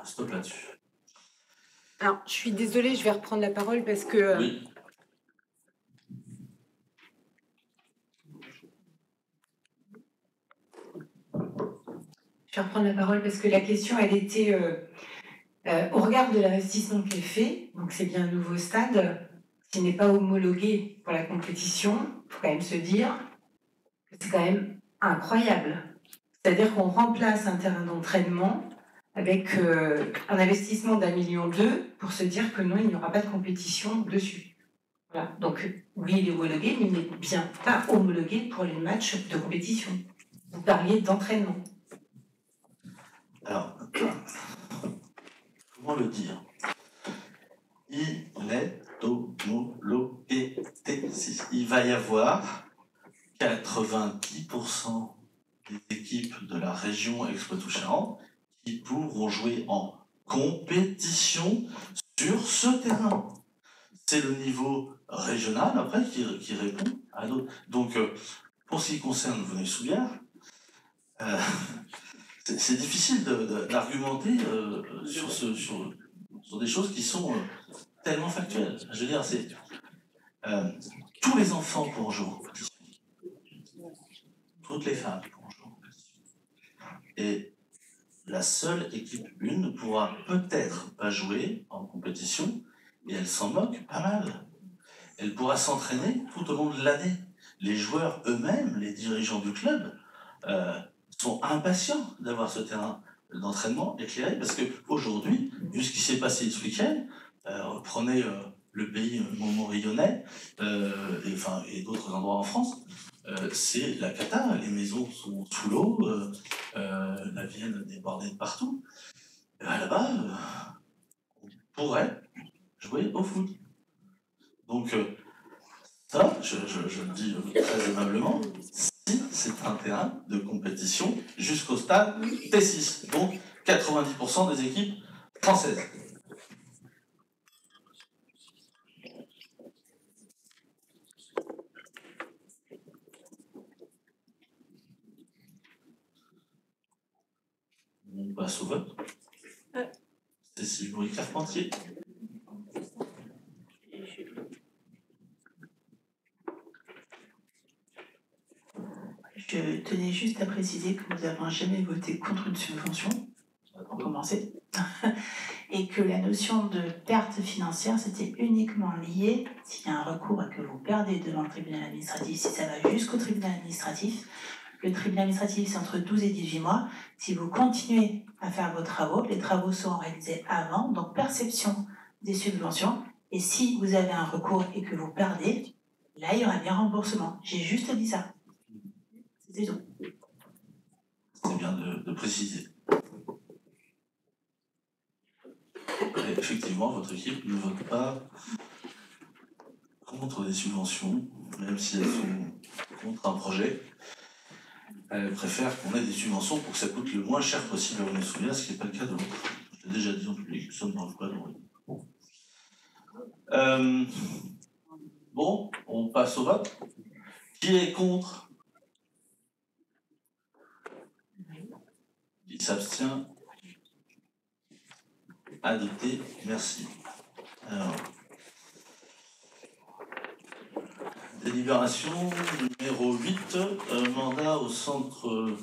Stop là-dessus. Alors, je suis désolée, je vais reprendre la parole parce que... Oui. Je vais reprendre la parole parce que la question, elle était au regard de l'investissement qui est fait, donc c'est bien un nouveau stade, qui n'est pas homologué pour la compétition, il faut quand même se dire que c'est quand même incroyable. C'est-à-dire qu'on remplace un terrain d'entraînement avec un investissement d'1,2 million pour se dire que non, il n'y aura pas de compétition dessus. Voilà. Donc oui, il est homologué, mais il n'est bien pas homologué pour les matchs de compétition. Vous parliez d'entraînement. Alors, comment le dire? Il est homologué T6. Il va y avoir 90% des équipes de la région Aix-Poitou-Charentes qui pourront jouer en compétition sur ce terrain. C'est le niveau régional, après, qui répond à d'autres. Donc, pour ce qui concerne Venay-Soulières, c'est difficile d'argumenter sur des choses qui sont tellement factuelles. Je veux dire, c'est tous les enfants pourront jouer en compétition. Toutes les femmes pourront jouer en compétition. Et la seule équipe 1 ne pourra peut-être pas jouer en compétition, et elle s'en moque pas mal. Elle pourra s'entraîner tout au long de l'année. Les joueurs eux-mêmes, les dirigeants du club, sont impatients d'avoir ce terrain d'entraînement éclairé, parce qu'aujourd'hui, vu ce qui s'est passé ce week-end, prenez le pays montmorillonnais et d'autres endroits en France, c'est la cata, les maisons sont sous l'eau, la Vienne débordée de partout. Et là-bas, on pourrait jouer au foot. Donc, ça, je le dis très aimablement, si c'est un terrain de compétition jusqu'au stade T6, donc 90% des équipes françaises. On passe au vote. Cécile Bourri-Carpentier. Je tenais juste à préciser que nous n'avons jamais voté contre une subvention, pour commencer, et que la notion de perte financière, c'était uniquement lié, s'il y a un recours et que vous perdez devant le tribunal administratif, si ça va jusqu'au tribunal administratif. Le tribunal administratif, c'est entre 12 et 18 mois. Si vous continuez à faire vos travaux, les travaux seront réalisés avant, donc perception des subventions. Et si vous avez un recours et que vous perdez, là, il y aura bien remboursement. J'ai juste dit ça. C'est tout. C'est bien de préciser. Et effectivement, votre équipe ne vote pas contre des subventions, même si elles sont contre un projet. Elle préfère qu'on ait des subventions pour que ça coûte le moins cher possible à Venay-Soulières, ce qui n'est pas le cas de l'autre. Je l'ai déjà dit en public, nous sommes dans le cas de Bon, on passe au vote. Qui est contre? Qui s'abstient? Adopté, merci. Alors, délibération numéro 8, mandat au centre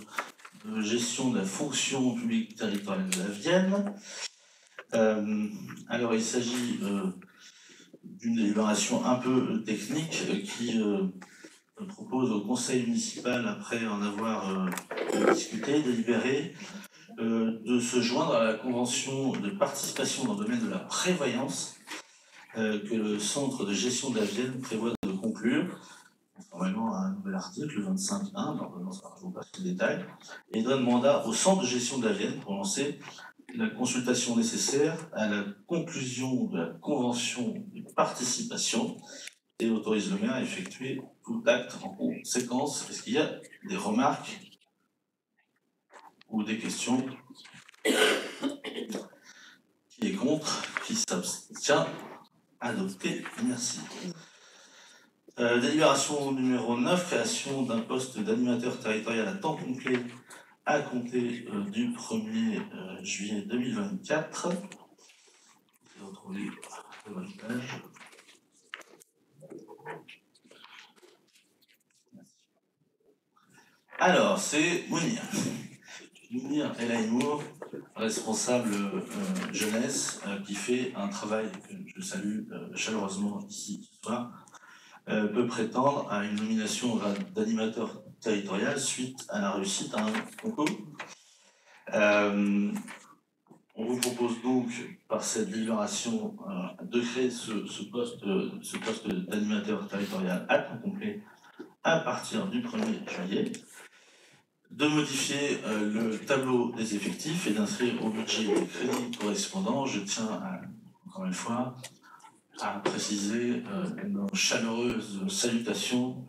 de gestion de la fonction publique territoriale de la Vienne. Alors, il s'agit d'une délibération un peu technique qui propose au conseil municipal, après en avoir discuté, délibéré, de se joindre à la convention de participation dans le domaine de la prévoyance que le centre de gestion de la Vienne prévoit de conclure, conformément à un nouvel article, le 25.1, l'ordonnance ne rajoute pas ce détail, et donne mandat au centre de gestion de la Vienne pour lancer la consultation nécessaire à la conclusion de la convention de participation et autorise le maire à effectuer tout acte en conséquence. Est-ce qu'il y a des remarques ou des questions? Qui est contre? Qui s'abstient? Adopté, merci. Délibération numéro 9, création d'un poste d'animateur territorial à temps complet à compter du 1er juillet 2024. Je vais retrouver la bonne page. Alors, c'est Mounir. Mounir El Aïmour, responsable jeunesse, qui fait un travail que je salue chaleureusement ici ce soir, peut prétendre à une nomination d'animateur territorial suite à la réussite à un concours. On vous propose donc, par cette délibération, de créer ce poste d'animateur territorial à temps complet à partir du 1er juillet, de modifier le tableau des effectifs et d'inscrire au budget des crédits correspondants. Je tiens, encore une fois, à préciser nos chaleureuses salutations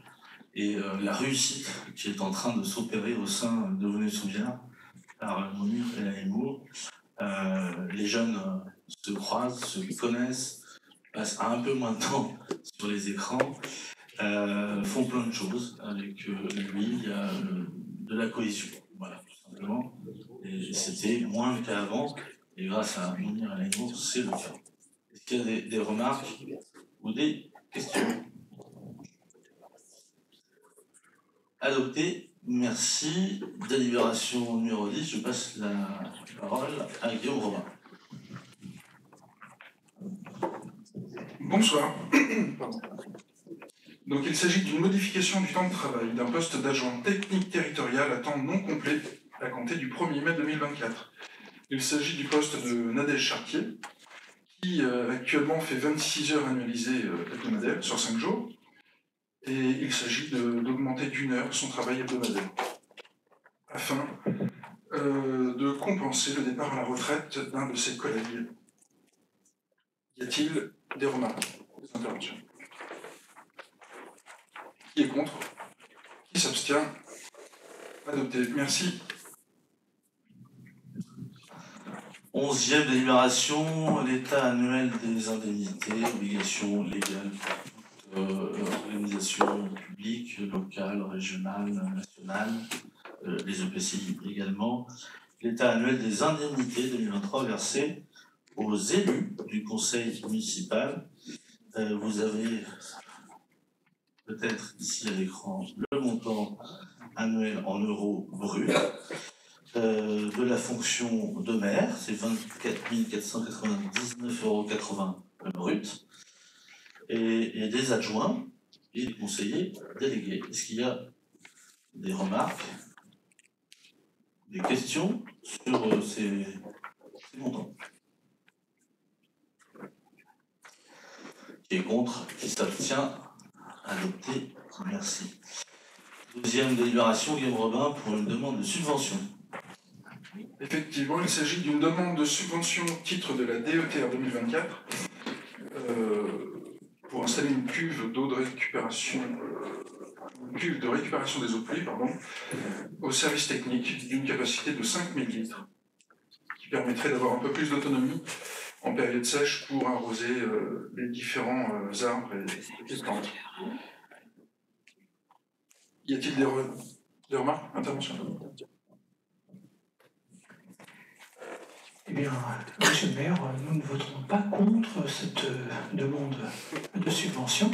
et la réussite qui est en train de s'opérer au sein de Venay-sous-Biard par Mounir El Aïmour. Les jeunes se croisent, se connaissent, passent un peu moins de temps sur les écrans, font plein de choses avec lui. Il y a de la cohésion, voilà, tout simplement. Et c'était moins le cas avant, et grâce à Mounir El Aïmour, c'est le cas. Est-ce qu'il y a des remarques ou des questions? Adopté, merci. Délibération numéro 10, je passe la parole à Guillaume Robin. Bonsoir. Donc il s'agit d'une modification du temps de travail d'un poste d'agent technique territorial à temps non complet à compter du 1er mai 2024. Il s'agit du poste de Nadège Chartier, qui actuellement fait 26 heures annualisées hebdomadaires sur 5 jours, et il s'agit d'augmenter d'1 heure son travail hebdomadaire, afin de compenser le départ à la retraite d'un de ses collègues. Y a-t-il des remarques, des interventions? Qui est contre? Qui s'abstient? Adopté. Merci. 11e délibération, l'état annuel des indemnités, obligations légales pour toute organisation publique, locale, régionale, nationale, les EPCI également. L'état annuel des indemnités 2023 versées aux élus du conseil municipal. Vous avez peut-être ici à l'écran le montant annuel en euros bruts. De la fonction de maire, c'est 24 499,80 € brut, et des adjoints et des conseillers délégués. Est-ce qu'il y a des remarques, des questions sur ces montants? Qui est contre? Qui s'abstient? Adopté. Merci. Deuxième délibération, Guillaume Robin, pour une demande de subvention. Effectivement, il s'agit d'une demande de subvention au titre de la DETR 2024 pour installer une cuve d'eau de récupération, des eaux de pluie, au service technique d'une capacité de 5000 litres, qui permettrait d'avoir un peu plus d'autonomie en période sèche pour arroser les différents arbres et plantes. Y a-t-il des remarques, interventions? Eh bien, monsieur le maire, nous ne voterons pas contre cette demande de subvention.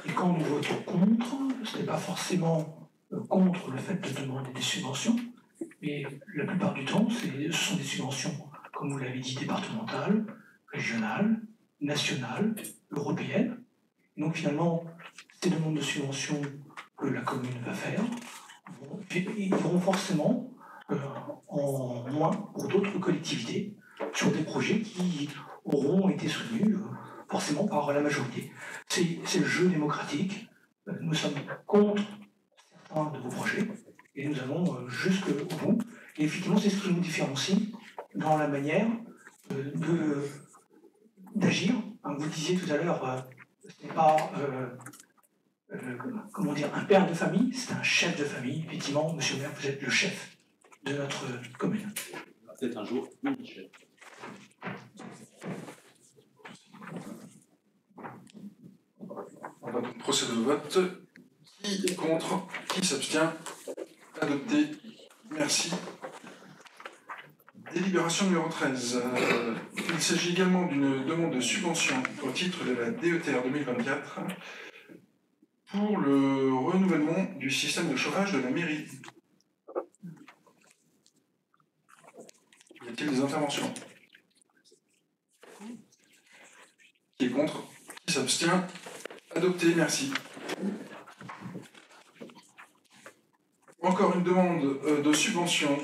Et quand nous votons contre, ce n'est pas forcément contre le fait de demander des subventions, mais la plupart du temps, ce sont des subventions, comme vous l'avez dit, départementales, régionales, nationales, européennes. Donc finalement, ces demandes de subventions que la commune va faire, ils vont forcément en moins pour d'autres collectivités sur des projets qui auront été soutenus forcément par la majorité. C'est le jeu démocratique. Nous sommes contre certains de vos projets et nous allons jusqu'au bout. Et effectivement, c'est ce qui nous différencie dans la manière d'agir. Vous le disiez tout à l'heure, ce n'est pas comment dire, un père de famille, c'est un chef de famille. Effectivement, monsieur le maire, vous êtes le chef de notre commune. Peut-être un jour, une chef. On va donc procéder au vote. Qui est contre? Qui s'abstient? Adopté. Merci. Délibération numéro 13. Il s'agit également d'une demande de subvention au titre de la DETR 2024 pour le renouvellement du système de chauffage de la mairie. Y a-t-il des interventions? Qui est contre? Qui s'abstient? Adopté, merci. Encore une demande de subvention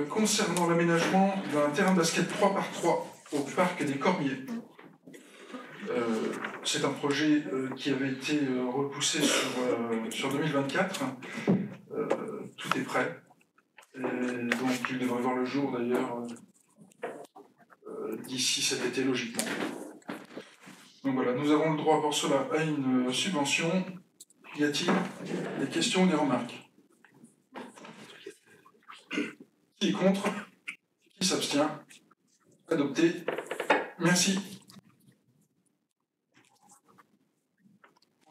concernant l'aménagement d'un terrain de basket 3x3 au parc des Cormiers. C'est un projet qui avait été repoussé sur 2024. Tout est prêt. Et donc il devrait voir le jour d'ailleurs d'ici cet été logiquement. Donc voilà, nous avons le droit pour cela à une subvention. Y a-t-il des questions ou des remarques? Qui est contre? Qui s'abstient? Adopté. Merci.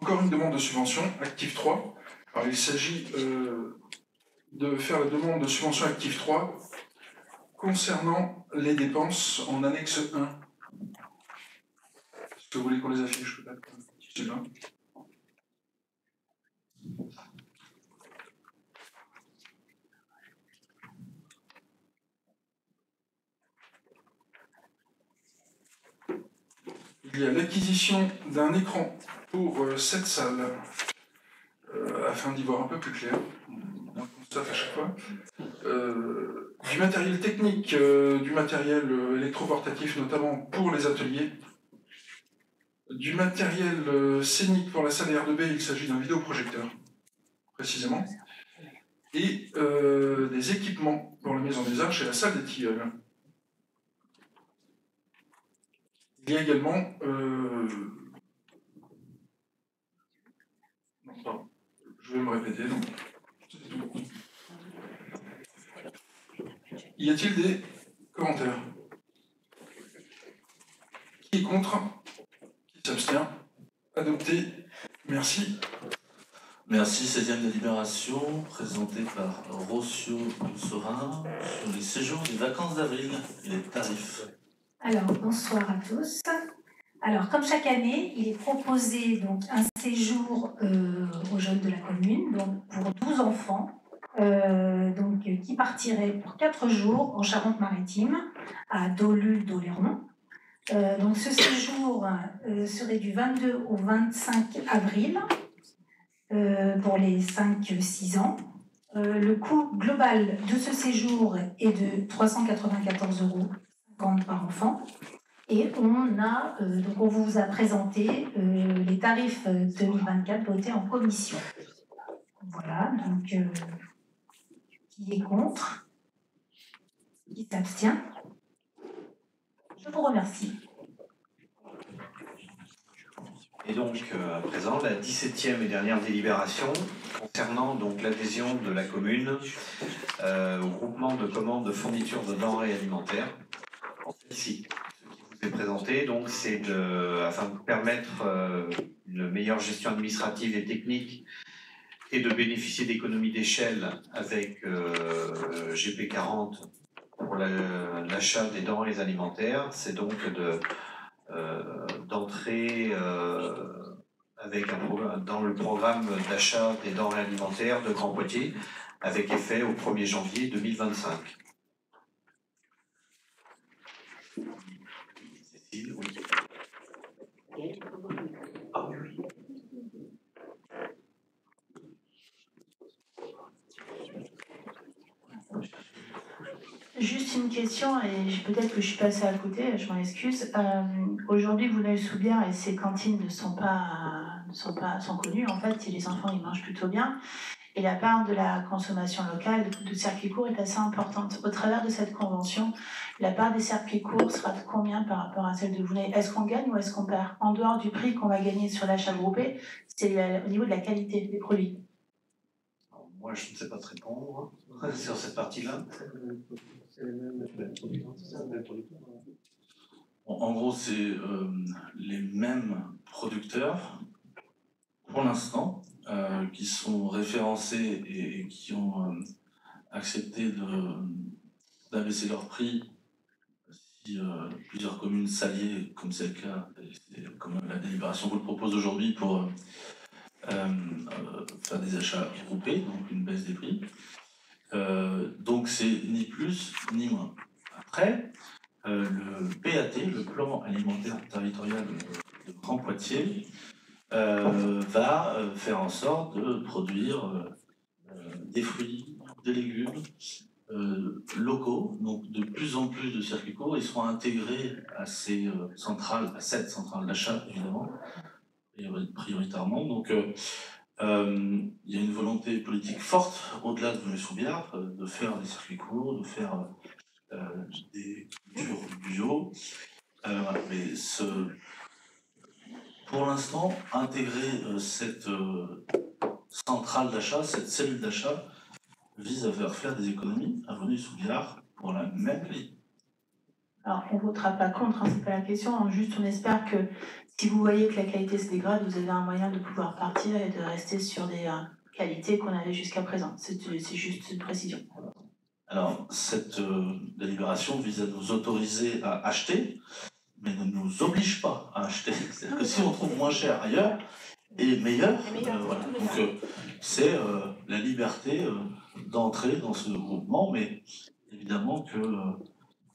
Encore une demande de subvention, actif 3. Alors il s'agit de faire la demande de subvention actif 3 concernant les dépenses en annexe 1. Est-ce que vous voulez qu'on les affiche peut-être? Je sais pas. Il y a l'acquisition d'un écran pour cette salle, afin d'y voir un peu plus clair. On constate à chaque fois. Du matériel technique, du matériel électroportatif, notamment pour les ateliers. Du matériel scénique pour la salle R2B, il s'agit d'un vidéoprojecteur, précisément. Et des équipements pour la Maison des Arches et la salle des Tilleuls. Il y a également... Non, pardon. Je vais me répéter, donc c'est tout. Y a-t-il des commentaires? Qui est contre? Qui s'abstient? Adopté. Merci. Merci. 16e délibération, présentée par Rocio Sorin sur les séjours des vacances d'avril et les tarifs. Alors, bonsoir à tous. Alors, comme chaque année, il est proposé donc, un séjour aux jeunes de la commune, donc pour 12 enfants, qui partiraient pour 4 jours en Charente-Maritime, à Dolu-Doléron. Donc, ce séjour serait du 22 au 25 avril pour les 5-6 ans. Le coût global de ce séjour est de 394 € par enfant. Et on vous a présenté les tarifs 2024 votés en commission. Voilà, donc qui est contre? Qui s'abstient? Je vous remercie. Et donc, à présent, la 17e et dernière délibération concernant donc l'adhésion de la commune au groupement de commandes de fourniture de denrées alimentaires. Ici, ce qui vous ai présenté, donc c'est afin de permettre une meilleure gestion administrative et technique et de bénéficier d'économies d'échelle avec GP40 pour l'achat des denrées alimentaires. C'est donc d'entrer dans le programme d'achat des denrées alimentaires de Grand Poitiers avec effet au 1er janvier 2025. Cécile, oui. Ah oui, oui. Juste une question, et peut-être que je suis passée à côté, je m'en excuse. Aujourd'hui, vous l'avez sous bière et ces cantines sont connues. En fait, les enfants ils mangent plutôt bien. Et la part de la consommation locale de circuits courts est assez importante. Au travers de cette convention, la part des circuits courts sera de combien par rapport à celle de Vouneuil? Est-ce qu'on gagne ou est-ce qu'on perd? En dehors du prix qu'on va gagner sur l'achat groupé, c'est au niveau de la qualité des produits. Alors, moi, je ne sais pas te répondre sur cette partie-là. En gros, c'est les mêmes producteurs, pour l'instant, qui sont référencés et qui ont accepté d'abaisser leur prix si plusieurs communes s'alliaient, comme c'est le cas, comme la délibération vous le propose aujourd'hui, pour faire des achats groupés, donc une baisse des prix. Donc c'est ni plus ni moins. Après, le PAT, le plan alimentaire territorial de Grand Poitiers, va faire en sorte de produire des fruits, des légumes locaux. Donc de plus en plus de circuits courts, ils seront intégrés à ces centrales, à cette centrale d'achat évidemment, prioritairement. Donc il y a une volonté politique forte, au-delà de Vouneuil-sous-Biard, de faire des circuits courts, de faire des cultures bio. Mais pour l'instant, intégrer cette centrale d'achat, cette cellule d'achat, vise à faire des économies à Vouneuil-sous-Biard pour la même qualité. Alors, on ne votera pas contre, hein, c'est pas la question. Juste, on espère que si vous voyez que la qualité se dégrade, vous avez un moyen de pouvoir partir et de rester sur des qualités qu'on avait jusqu'à présent. C'est juste une précision. Alors, cette délibération vise à nous autoriser à acheter, mais ne nous oblige pas à acheter. C'est-à-dire que si on trouve moins cher ailleurs et meilleur, voilà. Donc c'est la liberté d'entrer dans ce groupement, mais évidemment que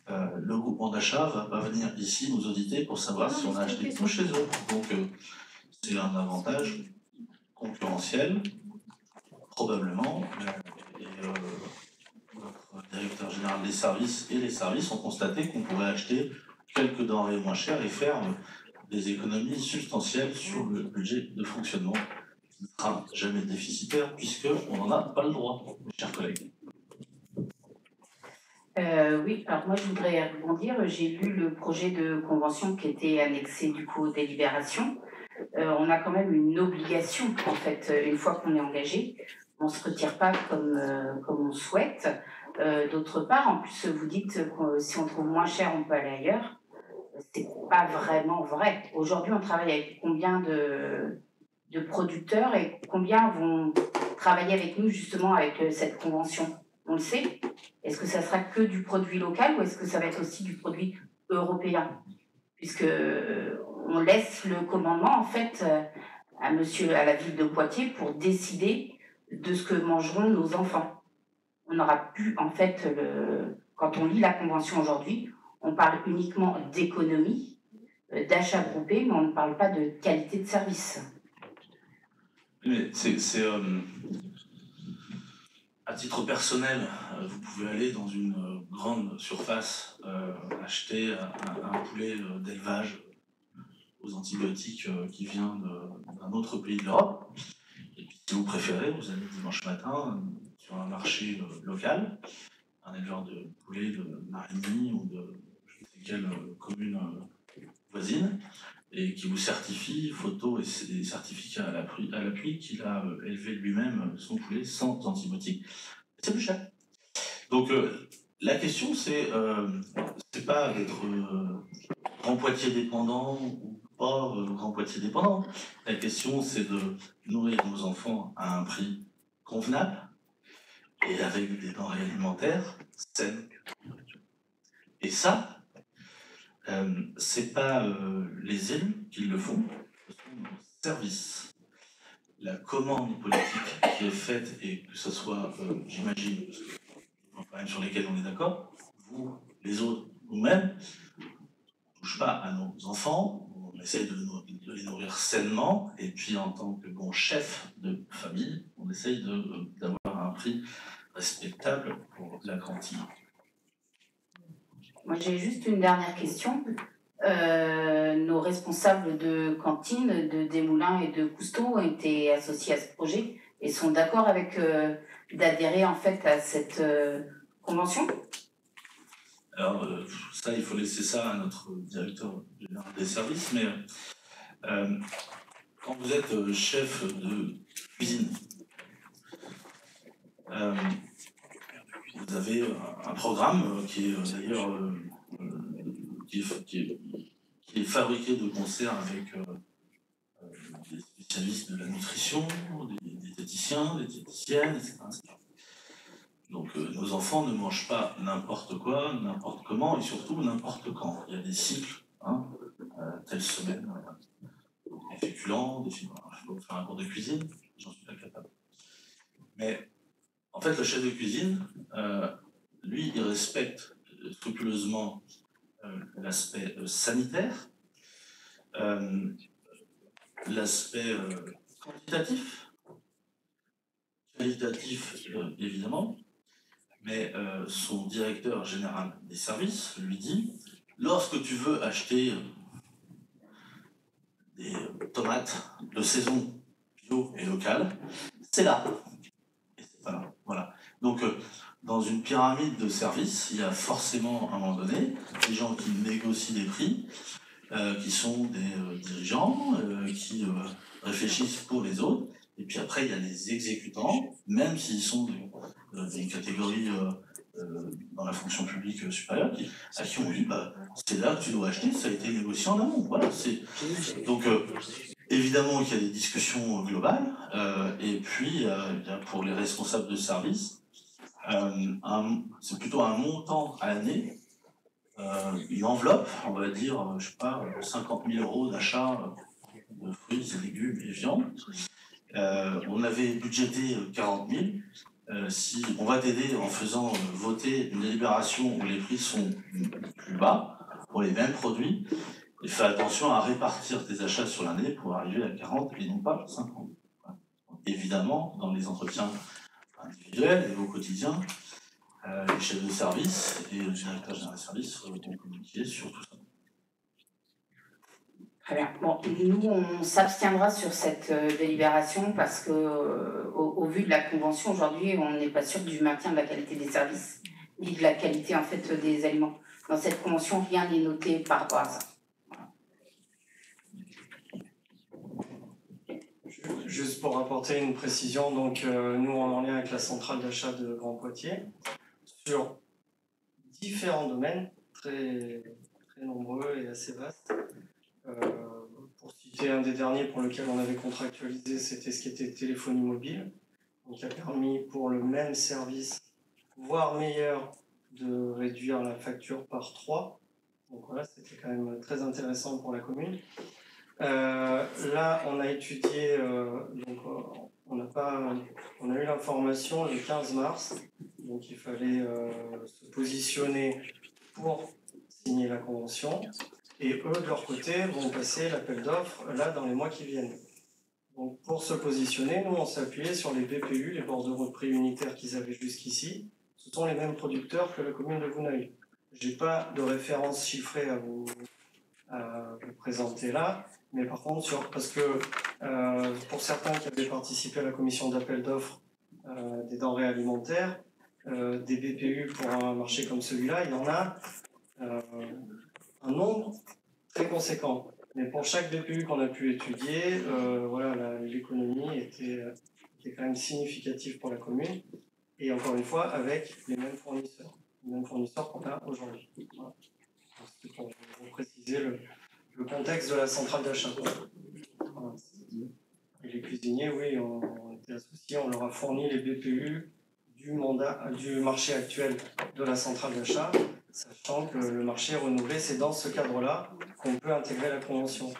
le groupement d'achat va pas venir ici nous auditer pour savoir si on a acheté tout chez eux. Donc c'est un avantage concurrentiel, probablement. Notre directeur général des services et les services ont constaté qu'on pourrait acheter quelques denrées moins chères et faire des économies substantielles sur le budget de fonctionnement qui ne sera jamais déficitaire puisqu'on n'en a pas le droit, mes chers collègues. Oui, alors moi je voudrais rebondir. J'ai lu le projet de convention qui était annexé du coup aux délibérations. On a quand même une obligation en fait, une fois qu'on est engagé. On ne se retire pas comme on souhaite. D'autre part, en plus vous dites que si on trouve moins cher, on peut aller ailleurs. C'est pas vraiment vrai. Aujourd'hui, on travaille avec combien de producteurs et combien vont travailler avec nous justement avec cette convention? On le sait. Est-ce que ça sera que du produit local ou est-ce que ça va être aussi du produit européen? Puisque on laisse le commandement en fait à la ville de Poitiers pour décider de ce que mangeront nos enfants. On n'aura plus en fait quand on lit la convention aujourd'hui, on parle uniquement d'économie, d'achat groupé, mais on ne parle pas de qualité de service. Mais c'est à titre personnel, vous pouvez aller dans une grande surface acheter un poulet d'élevage aux antibiotiques qui vient d'un autre pays de l'Europe. Et puis si vous préférez, vous allez dimanche matin sur un marché local, un éleveur de poulet de Marigny ou de je ne sais quelle commune voisine, et qui vous certifie, photo et des certificats à l'appui, qu'il a élevé lui-même son poulet sans antibiotiques. C'est plus cher. Donc la question, c'est pas d'être Grand Poitiers dépendant ou pas Grand Poitiers dépendant. La question, c'est de nourrir nos enfants à un prix convenable et avec des denrées alimentaires saines. Et ça, c'est pas les élus qui le font, ce sont nos services. La commande politique qui est faite, et que ce soit, j'imagine, quand même sur lesquels on est d'accord, vous, les autres, nous-mêmes, on ne touche pas à nos enfants, on essaye de les nourrir sainement, et puis en tant que bon chef de famille, on essaye d'avoir un prix respectable pour la cantine. Moi, j'ai juste une dernière question. Nos responsables de cantine, de Desmoulins et de Cousteau ont été associés à ce projet et sont d'accord avec d'adhérer en fait à cette convention. Alors ça, il faut laisser ça à notre directeur général des services, mais quand vous êtes chef de cuisine, vous avez un programme qui est d'ailleurs qui est fabriqué de concert avec des spécialistes de la nutrition, des diététiciens, des diététiciennes, etc. Donc nos enfants ne mangent pas n'importe quoi, n'importe comment et surtout n'importe quand. Il y a des cycles, telle semaine, des féculents, des fibres. Je peux vous faire un cours de cuisine, j'en suis pas capable. Mais en fait, le chef de cuisine, lui, il respecte scrupuleusement l'aspect sanitaire, l'aspect qualitatif évidemment, mais son directeur général des services lui dit, lorsque tu veux acheter des tomates de saison bio et locales, c'est là. Et c'est pas là. Voilà. Donc, dans une pyramide de services, il y a forcément, à un moment donné, des gens qui négocient des prix, qui sont des dirigeants, qui réfléchissent pour les autres. Et puis après, il y a les exécutants, même s'ils sont des catégories dans la fonction publique supérieure, à qui on dit c'est là que tu dois acheter, ça a été négocié en amont. Voilà, donc, évidemment qu'il y a des discussions globales, et puis il y a pour les responsables de service, c'est plutôt un montant à l'année, une enveloppe, on va dire, je sais pas, 50 000 € d'achat de fruits et légumes et viande. On avait budgété 40 000. Si on va t'aider en faisant voter une délibération où les prix sont plus bas pour les mêmes produits, et fais attention à répartir tes achats sur l'année pour arriver à 40 et non pas 50. Évidemment, dans les entretiens individuels et au quotidien, les chefs de service et le directeur général de service vont communiquer sur tout ça. Très bien. Bon, nous, on s'abstiendra sur cette délibération parce que, au vu de la convention, aujourd'hui, on n'est pas sûr du maintien de la qualité des services ni de la qualité en fait des aliments. Dans cette convention, rien n'est noté par rapport à ça. Juste pour apporter une précision, donc nous on est en lien avec la centrale d'achat de Grand Poitiers sur différents domaines très, très nombreux et assez vastes. Pour citer un des derniers pour lequel on avait contractualisé, c'était ce qui était téléphonie mobile, donc qui a permis pour le même service, voire meilleur, de réduire la facture par 3. Donc voilà, c'était quand même très intéressant pour la commune. Là, on a étudié, on a eu l'information le 15 mars, donc il fallait se positionner pour signer la convention, et eux, de leur côté, vont passer l'appel d'offres là dans les mois qui viennent. Donc pour se positionner, nous on s'est appuyé sur les BPU, les bordereaux de prix unitaires qu'ils avaient jusqu'ici. Ce sont les mêmes producteurs que la commune de Vouneuil. Je n'ai pas de référence chiffrée à vous présenter là. Mais par contre, parce que pour certains qui avaient participé à la commission d'appel d'offres des denrées alimentaires, des BPU pour un marché comme celui-là, il y en a un nombre très conséquent. Mais pour chaque BPU qu'on a pu étudier, l'économie était quand même significative pour la commune. Et encore une fois, avec les mêmes fournisseurs qu'on a aujourd'hui. Voilà. C'était pour vous préciser préciser le contexte de la centrale d'achat. Voilà. Et les cuisiniers, oui, ont été associés, on leur a fourni les BPU du marché actuel de la centrale d'achat, sachant que le marché est renouvelé, c'est dans ce cadre-là qu'on peut intégrer la convention.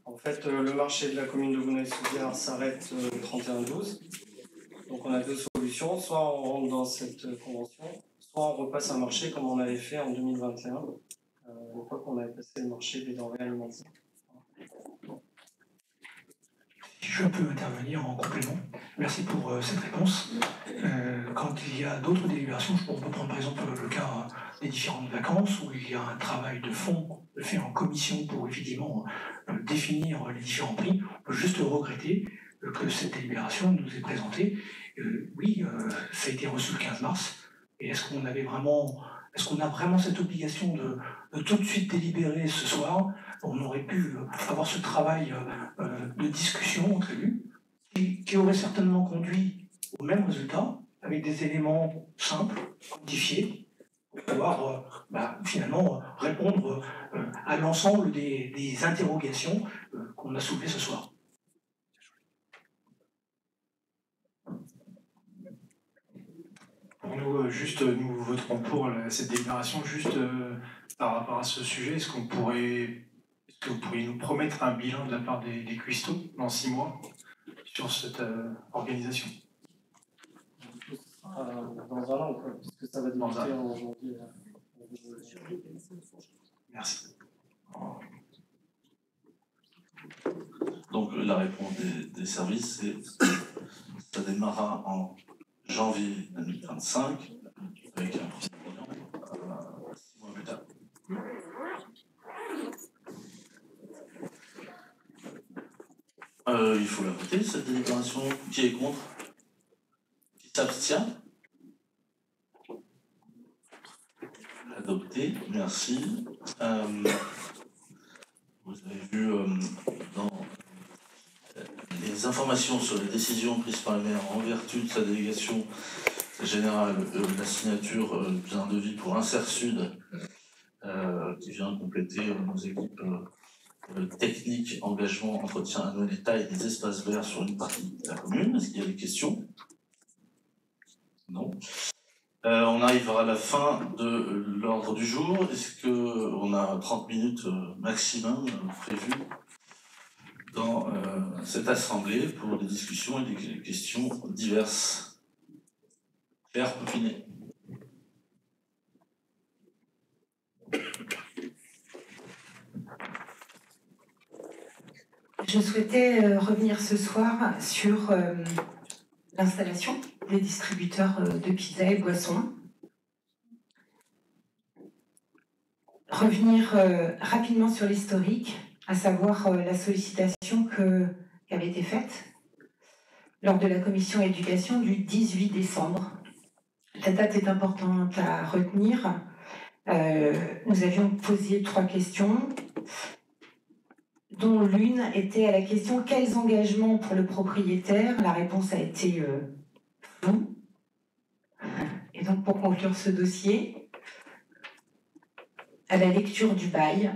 En fait, le marché de la commune de Vouneuil-sous-Biard s'arrête au 31-12. Donc on a deux solutions, soit on rentre dans cette convention, soit on repasse un marché comme on avait fait en 2021, une fois qu'on avait passé le marché des denrées alimentaires. Si je peux intervenir en complément, merci pour cette réponse. Quand il y a d'autres délibérations, on peut prendre par exemple le cas des différentes vacances, où il y a un travail de fond fait en commission pour effectivement définir les différents prix. On peut juste regretter que cette délibération nous est présentée. Oui, ça a été reçu le 15 mars. Et est-ce qu'on a vraiment cette obligation de tout de suite délibérer ce soir? On aurait pu avoir ce travail de discussion entre élus qui aurait certainement conduit au même résultat, avec des éléments simples, codifiés, pour pouvoir finalement répondre à l'ensemble des interrogations qu'on a soulevées ce soir. Pour nous, nous voterons pour cette délibération. Juste par rapport à ce sujet, est-ce que vous pourriez nous promettre un bilan de la part des cuistots dans 6 mois sur cette organisation? Dans un an, quoi, puisque ça va débuter en janvier. Merci. Donc la réponse des services, c'est ça démarrera en janvier 2025 avec un procès bilan 6 mois plus tard. Il faut la voter, cette délibération. Qui est contre? Qui s'abstient? Adopté, merci. Vous avez vu dans les informations sur les décisions prises par le maire en vertu de sa délégation générale, la signature d'un devis pour Insert Sud qui vient compléter nos équipes techniques, engagement, entretien annuel et taille des espaces verts sur une partie de la commune. Est-ce qu'il y a des questions? Non. On arrivera à la fin de l'ordre du jour. Est-ce qu'on a 30 minutes maximum prévues dans cette assemblée pour des discussions et des questions diverses? Claire Poupinet. Je souhaitais revenir ce soir sur l'installation des distributeurs de pizza et boissons. Revenir rapidement sur l'historique, à savoir la sollicitation qui avait été faite lors de la commission éducation du 18 décembre. La date est importante à retenir. Nous avions posé 3 questions, dont l'une était à la question « Quels engagements pour le propriétaire ?» La réponse a été floue. Et donc, pour conclure ce dossier, à la lecture du bail,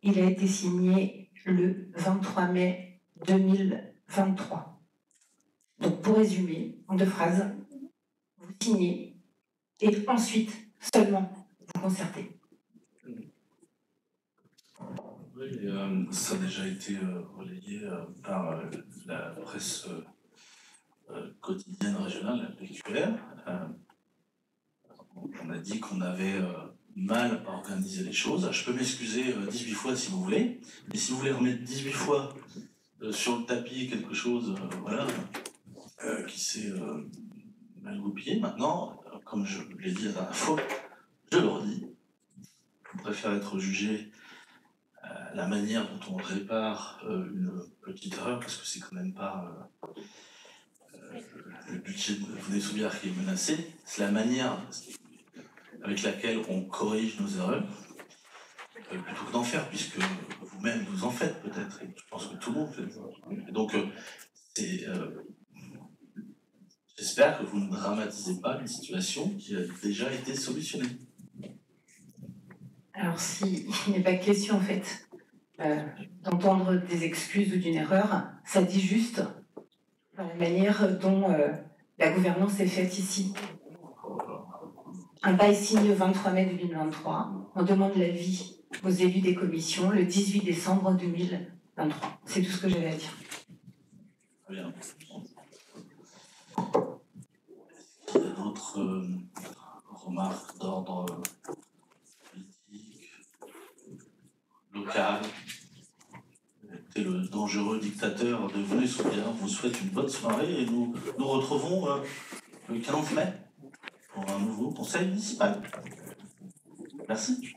il a été signé le 23 mai 2023. Donc, pour résumer, en 2 phrases, vous signez et ensuite seulement vous concertez. Oui, ça a déjà été relayé par la presse quotidienne régionale, la PQR. On a dit qu'on avait mal organisé les choses. Je peux m'excuser 18 fois si vous voulez, mais si vous voulez remettre 18 fois sur le tapis quelque chose qui s'est mal goupillé, maintenant, comme je l'ai dit la dernière fois, je le redis, je préfère être jugé la manière dont on répare une petite erreur, parce que c'est quand même pas le budget de Vouneuil-sous-Biard qui est menacé, c'est la manière avec laquelle on corrige nos erreurs, plutôt que d'en faire, puisque vous-même vous en faites peut-être, et je pense que tout le monde fait des erreurs. Donc, j'espère que vous ne dramatisez pas une situation qui a déjà été solutionnée. Alors, s'il n'est pas question, en fait, d'entendre des excuses ou d'une erreur. Ça dit juste la manière dont la gouvernance est faite ici. Un bail signé le 23 mai 2023. On demande l'avis aux élus des commissions le 18 décembre 2023. C'est tout ce que j'avais à dire. Très bien. Est-ce qu'il y a d'autres remarques d'ordre politique, local? Le dangereux dictateur de Venez-Souviens vous souhaite une bonne soirée et nous nous retrouvons le 15 mai pour un nouveau conseil municipal. Merci.